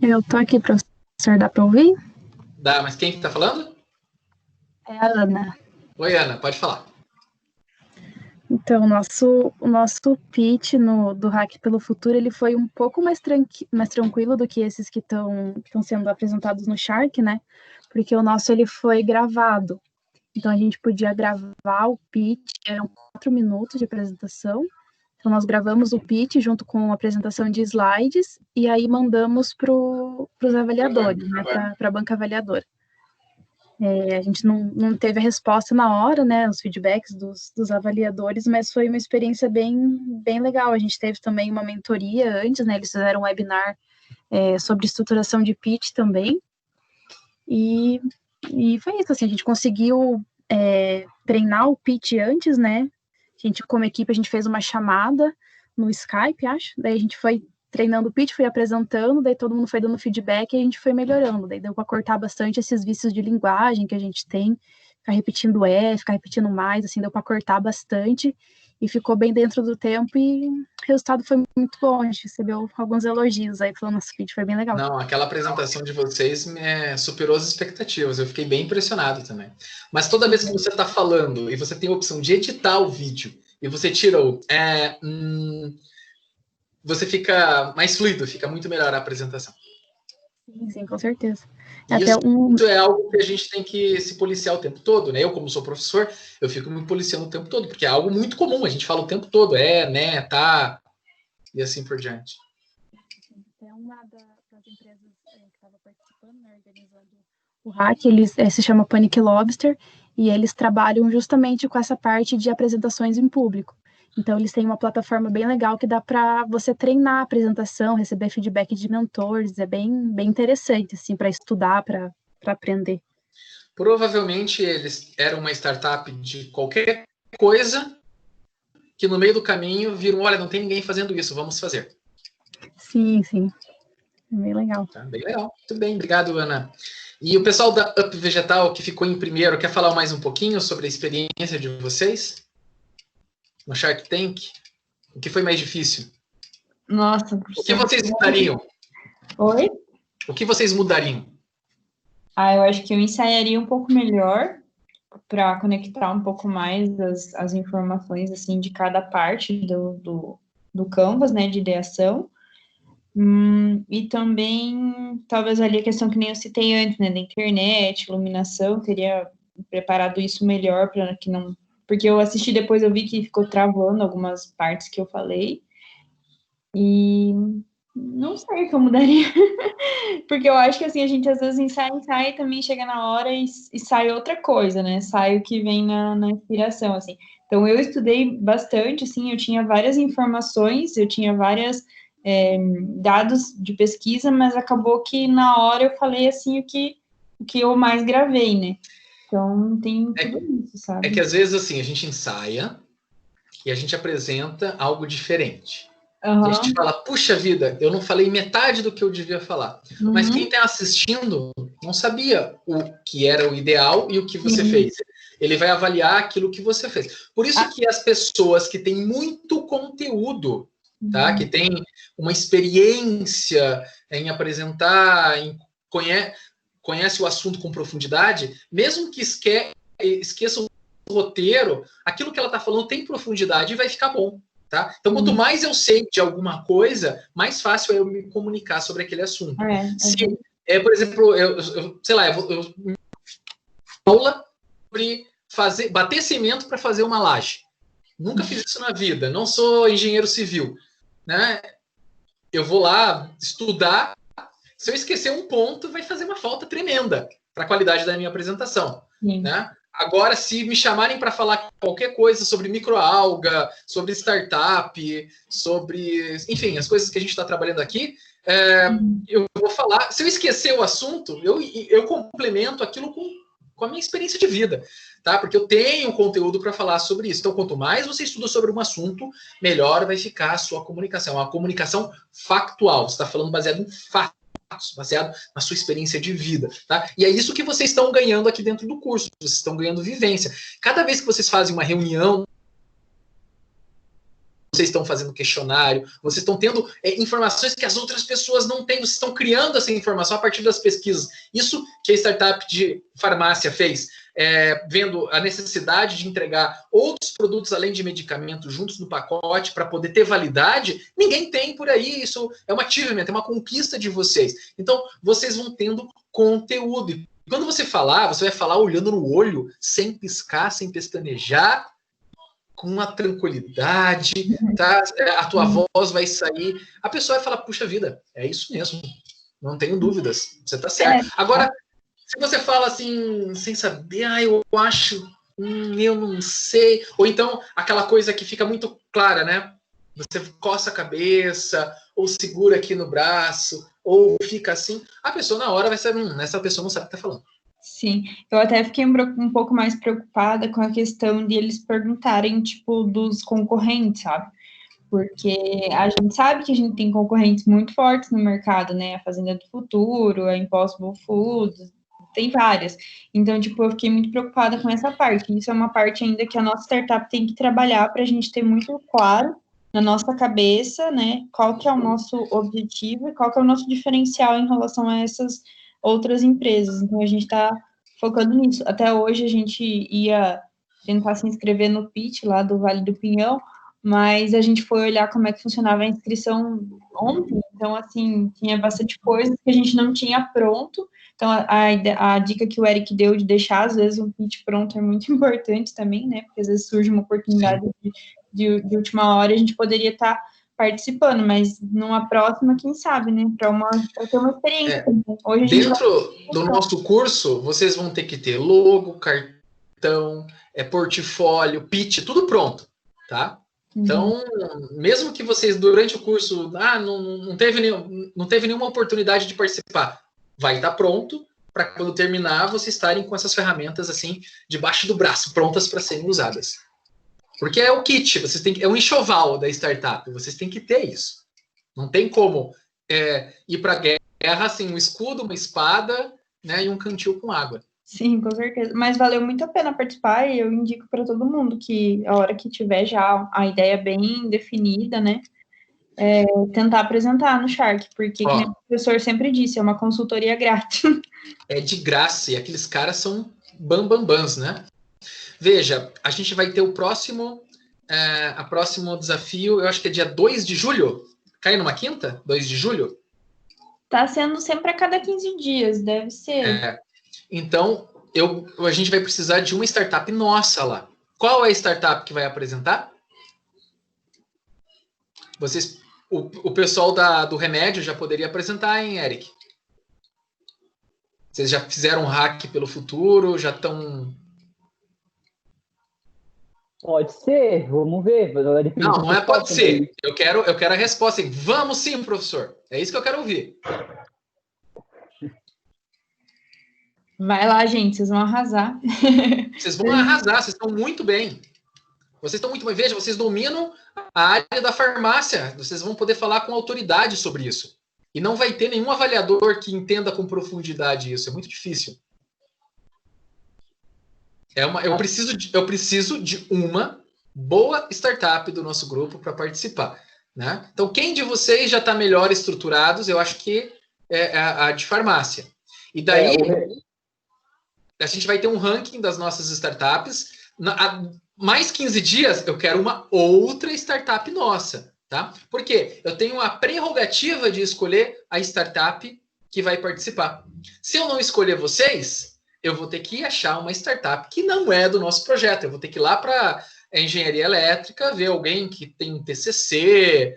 Eu tô aqui, professor, dá para ouvir? Dá, mas quem que tá falando? É a Ana. Oi, Ana, pode falar. Então, o nosso pitch do Hack pelo Futuro, ele foi um pouco mais tranquilo do que esses que estão sendo apresentados no Shark, né? Porque o nosso, ele foi gravado. Então, a gente podia gravar o pitch, eram 4 minutos de apresentação. Então, nós gravamos o pitch junto com a apresentação de slides e aí mandamos para os avaliadores, né? Para a banca avaliadora. A gente não teve a resposta na hora, né, os feedbacks dos avaliadores, mas foi uma experiência bem legal. A gente teve também uma mentoria antes, né, eles fizeram um webinar sobre estruturação de pitch também, e foi isso, assim, a gente conseguiu treinar o pitch antes, né, a gente, como equipe, a gente fez uma chamada no Skype, acho, daí a gente foi treinando o pitch, foi apresentando, daí todo mundo foi dando feedback e a gente foi melhorando, daí deu para cortar bastante esses vícios de linguagem que a gente tem, ficar repetindo ficar repetindo mais, assim, deu para cortar bastante e ficou bem dentro do tempo e o resultado foi muito bom, a gente recebeu alguns elogios aí pelo nosso pitch, foi bem legal. Não, aquela apresentação de vocês superou as expectativas, eu fiquei bem impressionado também. Mas toda vez que você está falando e você tem a opção de editar o vídeo e você tira você fica mais fluido, fica muito melhor a apresentação. Sim, com certeza. Isso é algo que a gente tem que se policiar o tempo todo, né? Eu, como sou professor, eu fico me policiando o tempo todo, porque é algo muito comum, a gente fala o tempo todo, né, tá, e assim por diante. É uma das empresas que estava participando, né, organizando o Hack, eles se chama Panic Lobster, e eles trabalham justamente com essa parte de apresentações em público. Então, eles têm uma plataforma bem legal que dá para você treinar a apresentação, receber feedback de mentores, é bem interessante, assim, para estudar, para aprender. Provavelmente eles eram uma startup de qualquer coisa que no meio do caminho viram, olha, não tem ninguém fazendo isso, vamos fazer. Sim. É bem legal. Tá, bem legal. Muito bem, obrigado, Ana. E o pessoal da Up Vegetal, que ficou em primeiro, quer falar mais um pouquinho sobre a experiência de vocês no Shark Tank? O que foi mais difícil? Nossa. O que vocês mudariam? Oi? O que vocês mudariam? Eu acho que eu ensaiaria um pouco melhor para conectar um pouco mais as informações assim de cada parte do Canvas, né, de ideação. E também, talvez ali a questão que nem eu citei antes, né, da internet, iluminação, teria preparado isso melhor para que não... Porque eu assisti depois, eu vi que ficou travando algumas partes que eu falei. E não sei o que eu mudaria. Porque eu acho que, assim, a gente às vezes ensaia e também chega na hora e sai outra coisa, né? Sai o que vem na inspiração, assim. Então, eu estudei bastante, assim, eu tinha várias informações, eu tinha vários dados de pesquisa, mas acabou que na hora eu falei, assim, o que eu mais gravei, né? Então, tem tudo isso, sabe? É que às vezes, assim, a gente ensaia e a gente apresenta algo diferente. Uhum. E a gente fala, puxa vida, eu não falei metade do que eu devia falar. Uhum. Mas quem está assistindo não sabia o que era o ideal e o que você fez. Ele vai avaliar aquilo que você fez. Por isso que as pessoas que têm muito conteúdo, tá? Que têm uma experiência em apresentar, conhece o assunto com profundidade, mesmo que esqueça o roteiro, aquilo que ela está falando tem profundidade e vai ficar bom. Tá? Então, quanto mais eu sei de alguma coisa, mais fácil é eu me comunicar sobre aquele assunto. Se, por exemplo, sei lá, eu aula sobre bater cimento para fazer uma laje. Nunca fiz isso na vida, não sou engenheiro civil, né? Eu vou lá estudar, se eu esquecer um ponto, vai fazer uma falta tremenda para a qualidade da minha apresentação, né? Agora, se me chamarem para falar qualquer coisa sobre microalga, sobre startup, sobre, enfim, as coisas que a gente está trabalhando aqui, eu vou falar. Se eu esquecer o assunto, eu complemento aquilo com a minha experiência de vida, tá? Porque eu tenho conteúdo para falar sobre isso. Então, quanto mais você estuda sobre um assunto, melhor vai ficar a sua comunicação. Uma comunicação factual. Você está falando baseado em fatos, baseado na sua experiência de vida, tá? E é isso que vocês estão ganhando aqui dentro do curso. Vocês estão ganhando vivência. Cada vez que vocês fazem uma reunião, vocês estão fazendo questionário, vocês estão tendo informações que as outras pessoas não têm, vocês estão criando essa informação a partir das pesquisas. Isso que a startup de farmácia fez, vendo a necessidade de entregar outros produtos além de medicamentos juntos no pacote para poder ter validade, ninguém tem por aí. Isso é uma achievement, é uma conquista de vocês. Então, vocês vão tendo conteúdo. E quando você vai falar olhando no olho, sem piscar, sem pestanejar, com uma tranquilidade, tá? A tua voz vai sair, a pessoa vai falar, puxa vida, é isso mesmo, não tenho dúvidas, você tá certo. Agora, se você fala assim, sem saber, eu acho, eu não sei, ou então aquela coisa que fica muito clara, né? Você coça a cabeça, ou segura aqui no braço, ou fica assim, a pessoa na hora vai saber, essa pessoa não sabe o que tá falando. Sim, eu até fiquei um pouco mais preocupada com a questão de eles perguntarem, tipo, dos concorrentes, sabe? Porque a gente sabe que a gente tem concorrentes muito fortes no mercado, né? A Fazenda do Futuro, a Impossible Foods, tem várias. Então, tipo, eu fiquei muito preocupada com essa parte. Isso é uma parte ainda que a nossa startup tem que trabalhar para a gente ter muito claro na nossa cabeça, né? Qual que é o nosso objetivo e qual que é o nosso diferencial em relação a essas outras empresas. Então, a gente está focando nisso. Até hoje, a gente ia tentar se inscrever no pitch lá do Vale do Pinhão, mas a gente foi olhar como é que funcionava a inscrição ontem, então, assim, tinha bastante coisa que a gente não tinha pronto. Então, a dica que o Eric deu de deixar, às vezes, um pitch pronto é muito importante também, né? Porque, às vezes, surge uma oportunidade de última hora, a gente poderia estar participando, mas numa próxima, quem sabe, né? Para ter uma experiência. Hoje dentro do nosso curso, vocês vão ter que ter logo, cartão, portfólio, pitch, tudo pronto, tá? Então, mesmo que vocês, durante o curso, não teve nenhuma oportunidade de participar, vai estar pronto para quando terminar, vocês estarem com essas ferramentas assim, debaixo do braço, prontas para serem usadas. Porque é o kit, é um enxoval da startup, vocês têm que ter isso. Não tem como ir para a guerra sem um escudo, uma espada, né, e um cantil com água. Sim, com certeza. Mas valeu muito a pena participar e eu indico para todo mundo que a hora que tiver já a ideia bem definida, né, tentar apresentar no Shark, porque como o professor sempre disse, é uma consultoria grátis. É de graça, e aqueles caras são bambambãs, né? Veja, a gente vai ter o próximo desafio, eu acho que é dia 2 de julho. Cai numa quinta? 2 de julho? Tá sendo sempre a cada 15 dias, deve ser. Então, a gente vai precisar de uma startup nossa lá. Qual é a startup que vai apresentar? O pessoal do remédio já poderia apresentar, hein, Eric? Vocês já fizeram um hack pelo futuro, já estão... Pode ser, vamos ver. Não é pode ser. Eu quero a resposta. Hein? Vamos sim, professor. É isso que eu quero ouvir. Vai lá, gente, vocês vão arrasar. Vocês vão arrasar, vocês estão muito bem. Vocês estão muito bem. Veja, vocês dominam a área da farmácia. Vocês vão poder falar com autoridade sobre isso. E não vai ter nenhum avaliador que entenda com profundidade isso. É muito difícil. Eu preciso de uma boa startup do nosso grupo para participar. Né? Então, quem de vocês já está melhor estruturados, eu acho que é a de farmácia. E daí, a gente vai ter um ranking das nossas startups. mais 15 dias, eu quero uma outra startup nossa, tá? Porque eu tenho a prerrogativa de escolher a startup que vai participar. Se eu não escolher vocês, eu vou ter que achar uma startup que não é do nosso projeto. Eu vou ter que ir lá para a engenharia elétrica, ver alguém que tem um TCC,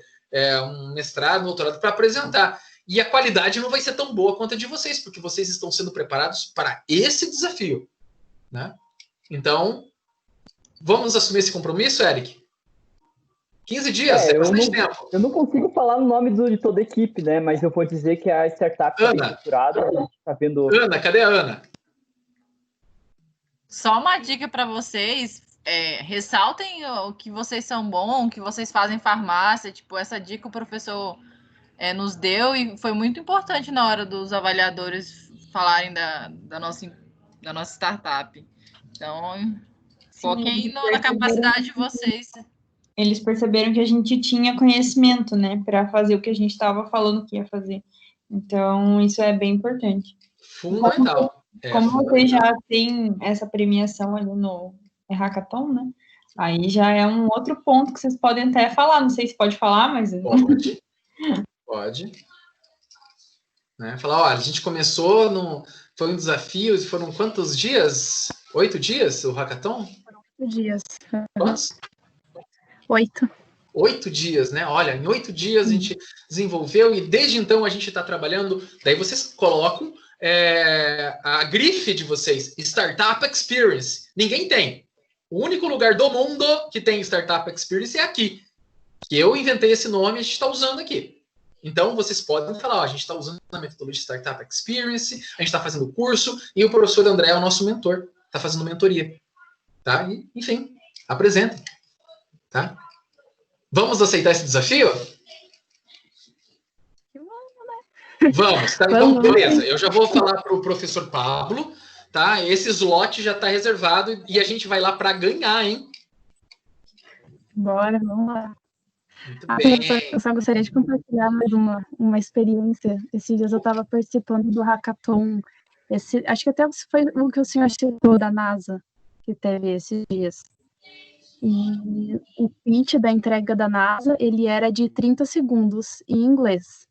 um mestrado, um doutorado para apresentar. E a qualidade não vai ser tão boa quanto a de vocês, porque vocês estão sendo preparados para esse desafio, né? Então, vamos assumir esse compromisso, Eric? 15 dias, é bastante tempo. Eu não consigo falar o nome de toda a equipe, né? Mas eu vou dizer que a startup está bem estruturada. Tá vendo... Ana, cadê a Ana? Só uma dica para vocês. Ressaltem o que vocês são bons, o que vocês fazem em farmácia. Tipo, essa dica o professor nos deu e foi muito importante na hora dos avaliadores falarem da nossa startup. Então, foquem na capacidade de vocês. Eles perceberam que a gente tinha conhecimento, né, para fazer o que a gente estava falando que ia fazer. Então, isso é bem importante. Fundamental. Como vocês já têm essa premiação ali no Hackathon, né, aí já é um outro ponto que vocês podem até falar. Não sei se pode falar, mas... Pode. Né? Falar, olha, a gente começou, foi um desafio, foram quantos dias? 8 dias o Hackathon? 8 dias. Quantos? 8. 8 dias, né? Olha, em 8 dias a gente desenvolveu e desde então a gente está trabalhando. Daí vocês colocam a grife de vocês, Startup Experience. Ninguém tem. O único lugar do mundo que tem Startup Experience é aqui. Que eu inventei esse nome e a gente está usando aqui. Então, vocês podem falar, ó, a gente está usando a metodologia Startup Experience, a gente está fazendo curso, e o professor André é o nosso mentor, está fazendo mentoria. Tá? E, enfim, apresentem. Tá? Vamos aceitar esse desafio? Vamos, tá? Então, beleza. Eu já vou falar para o professor Pablo, tá? Esse slot já está reservado e a gente vai lá para ganhar, hein? Bora, vamos lá. Muito bem. Eu só gostaria de compartilhar mais uma experiência. Esses dias eu estava participando do Hackathon. Acho que até foi o que o senhor citou da NASA, que teve esses dias. E o pitch da entrega da NASA, ele era de 30 segundos em inglês.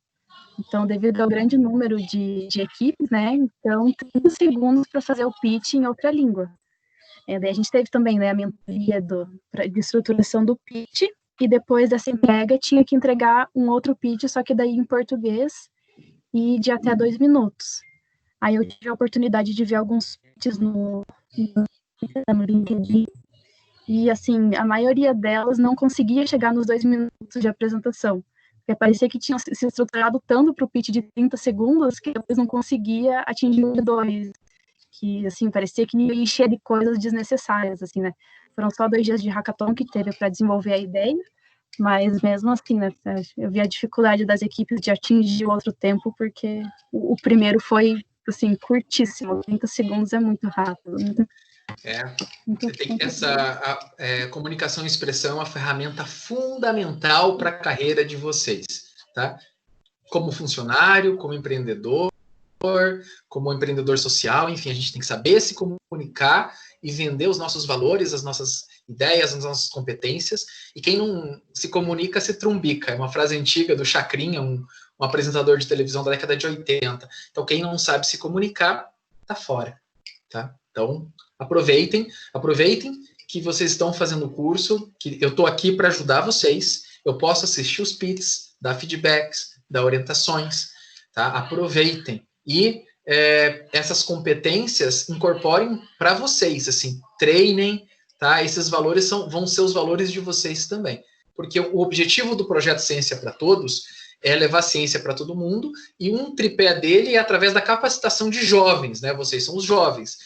Então, devido ao grande número de equipes, né? Então, 30 segundos para fazer o pitch em outra língua. Daí a gente teve também, né, a mentoria de estruturação do pitch, e depois dessa entrega tinha que entregar um outro pitch, só que daí em português e de até 2 minutos. Aí eu tive a oportunidade de ver alguns pitches no LinkedIn, e assim, a maioria delas não conseguia chegar nos 2 minutos de apresentação, porque parecia que tinham se estruturado tanto para o pitch de 30 segundos que depois não conseguia atingir os 2, que assim, parecia que ia encher de coisas desnecessárias, assim, né? Foram só 2 dias de hackathon que teve para desenvolver a ideia, mas mesmo assim, né, eu vi a dificuldade das equipes de atingir o outro tempo, porque o primeiro foi, assim, curtíssimo, 30 segundos é muito rápido. Você tem comunicação e expressão é uma ferramenta fundamental para a carreira de vocês, tá? Como funcionário, como empreendedor social, enfim, a gente tem que saber se comunicar e vender os nossos valores, as nossas ideias, as nossas competências, e quem não se comunica se trumbica. É uma frase antiga do Chacrinha, um apresentador de televisão da década de 80. Então, quem não sabe se comunicar, tá fora, tá? Então, aproveitem que vocês estão fazendo o curso, que eu estou aqui para ajudar vocês, eu posso assistir os PITs, dar feedbacks, dar orientações, tá? Aproveitem. E essas competências incorporem para vocês, assim, treinem, tá? Esses valores vão ser os valores de vocês também. Porque o objetivo do projeto Ciência para Todos é levar ciência para todo mundo, e um tripé dele é através da capacitação de jovens, né? Vocês são os jovens.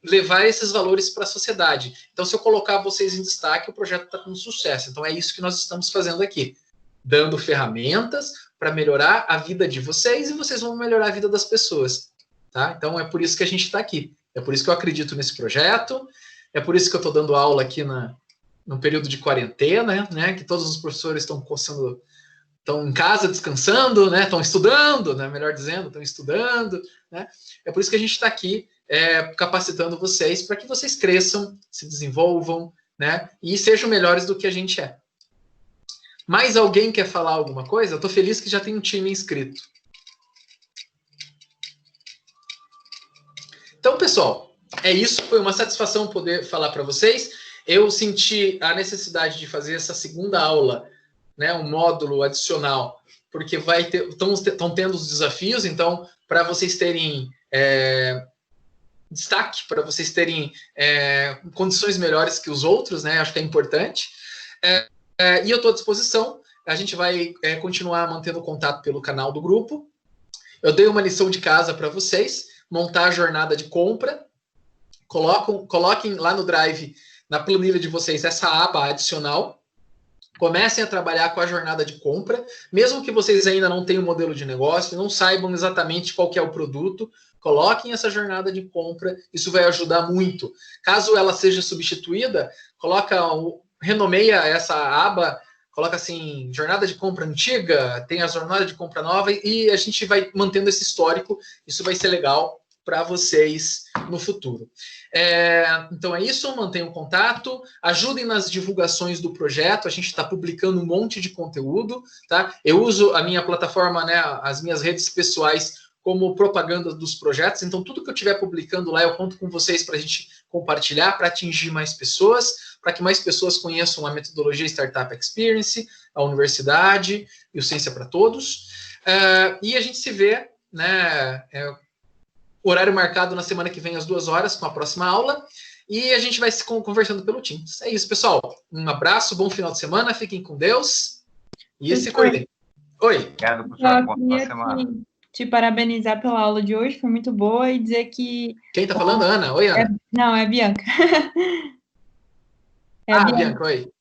Levar esses valores para a sociedade. Então, se eu colocar vocês em destaque, o projeto está com sucesso. Então, é isso que nós estamos fazendo aqui. Dando ferramentas para melhorar a vida de vocês, e vocês vão melhorar a vida das pessoas. Tá? Então, é por isso que a gente está aqui. É por isso que eu acredito nesse projeto. É por isso que eu estou dando aula aqui no período de quarentena, né? Que todos os professores estão em casa descansando, né? Estão estudando, né? Melhor dizendo, estão estudando, né? É por isso que a gente está aqui capacitando vocês para que vocês cresçam, se desenvolvam, né? E sejam melhores do que a gente é. Mais alguém quer falar alguma coisa? Eu estou feliz que já tem um time inscrito. Então, pessoal, é isso. Foi uma satisfação poder falar para vocês. Eu senti a necessidade de fazer essa segunda aula, né, um módulo adicional, porque estão tendo os desafios. Então, para vocês terem destaque, para vocês terem condições melhores que os outros, né, acho que é importante. E eu estou à disposição. A gente vai continuar mantendo contato pelo canal do grupo. Eu dei uma lição de casa para vocês, montar a jornada de compra. Coloquem lá no Drive, na planilha de vocês, essa aba adicional. Comecem a trabalhar com a jornada de compra, mesmo que vocês ainda não tenham um modelo de negócio, não saibam exatamente qual que é o produto, coloquem essa jornada de compra, isso vai ajudar muito. Caso ela seja substituída, renomeia essa aba, coloca assim, jornada de compra antiga, tem a jornada de compra nova, e a gente vai mantendo esse histórico, isso vai ser legal para vocês no futuro. Então é isso, mantenham contato, ajudem nas divulgações do projeto, a gente está publicando um monte de conteúdo, tá? Eu uso a minha plataforma, né, as minhas redes pessoais como propaganda dos projetos, então tudo que eu estiver publicando lá eu conto com vocês para a gente compartilhar, para atingir mais pessoas, para que mais pessoas conheçam a metodologia Startup Experience, a universidade e o Ciência para Todos. E a gente se vê, né, horário marcado na semana que vem às 2 horas com a próxima aula, e a gente vai se conversando pelo Teams. É isso, pessoal. Um abraço, bom final de semana, fiquem com Deus e se cuidem. Oi. Obrigado, professor. Boa semana. Te parabenizar pela aula de hoje, foi muito boa, e dizer que... Quem tá falando? Ana? Oi, Ana. Não, é a Bianca. Bianca, oi.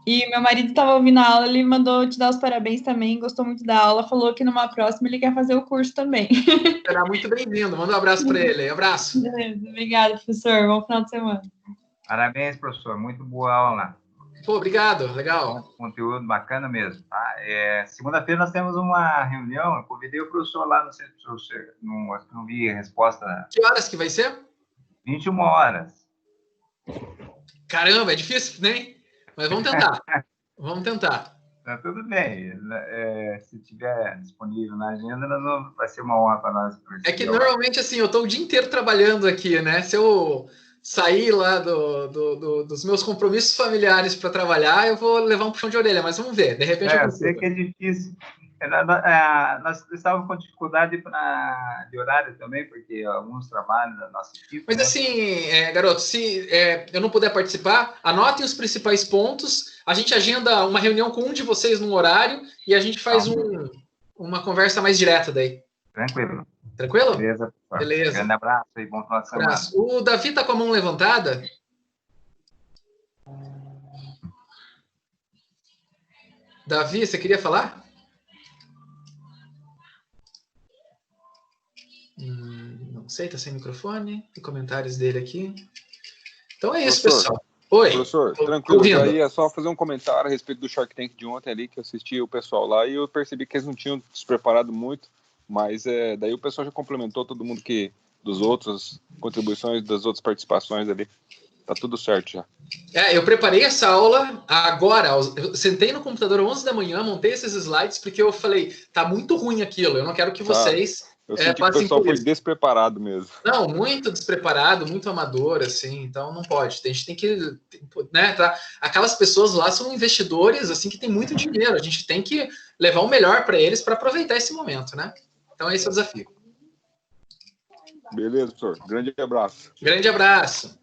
E meu marido estava ouvindo a aula, ele mandou te dar os parabéns também, gostou muito da aula, falou que numa próxima ele quer fazer o curso também. Será muito bem-vindo, manda um abraço para ele. Abraço. Beleza, obrigada, professor, bom final de semana. Parabéns, professor, muito boa aula. Pô, obrigado, legal. Conteúdo bacana mesmo, tá? Segunda-feira nós temos uma reunião, eu convidei o professor lá, não sei se não vi a resposta. Que horas que vai ser? 21 horas. Caramba, é difícil, né? Mas vamos tentar. Vamos tentar. Tá tudo bem. Se tiver disponível na agenda, vai ser uma honra para nós. É que normalmente, assim, eu estou o dia inteiro trabalhando aqui, né? Se eu sair lá dos meus compromissos familiares para trabalhar, eu vou levar um puxão de orelha, mas vamos ver. De repente eu sei que é difícil. Nós estávamos com dificuldade de horário também, porque alguns trabalhos da nossa equipe... Mas assim, garoto, se eu não puder participar, anotem os principais pontos, a gente agenda uma reunião com um de vocês num horário e a gente faz uma conversa mais direta daí. Tranquilo. Tranquilo? Beleza. Beleza. Grande abraço e bom final de semana. O Davi está com a mão levantada? Davi, você queria falar? Não sei, tá sem microfone. Tem comentários dele aqui. Então é isso, pessoal. Oi. Professor, tranquilo. Aí é só fazer um comentário a respeito do Shark Tank de ontem ali, que eu assisti o pessoal lá e eu percebi que eles não tinham se preparado muito, mas daí o pessoal já complementou todo mundo dos outros contribuições, das outras participações ali. Tá tudo certo já. Eu preparei essa aula agora. Eu sentei no computador às 11 da manhã, montei esses slides, porque eu falei, tá muito ruim aquilo, eu não quero que vocês... Eu senti que o pessoal foi despreparado mesmo. Não, muito despreparado, muito amador, assim, então não pode. A gente tem que, né, tá? Aquelas pessoas lá são investidores, assim, que tem muito dinheiro. A gente tem que levar o melhor para eles para aproveitar esse momento, né? Então esse é o desafio. Beleza, professor. Grande abraço. Grande abraço.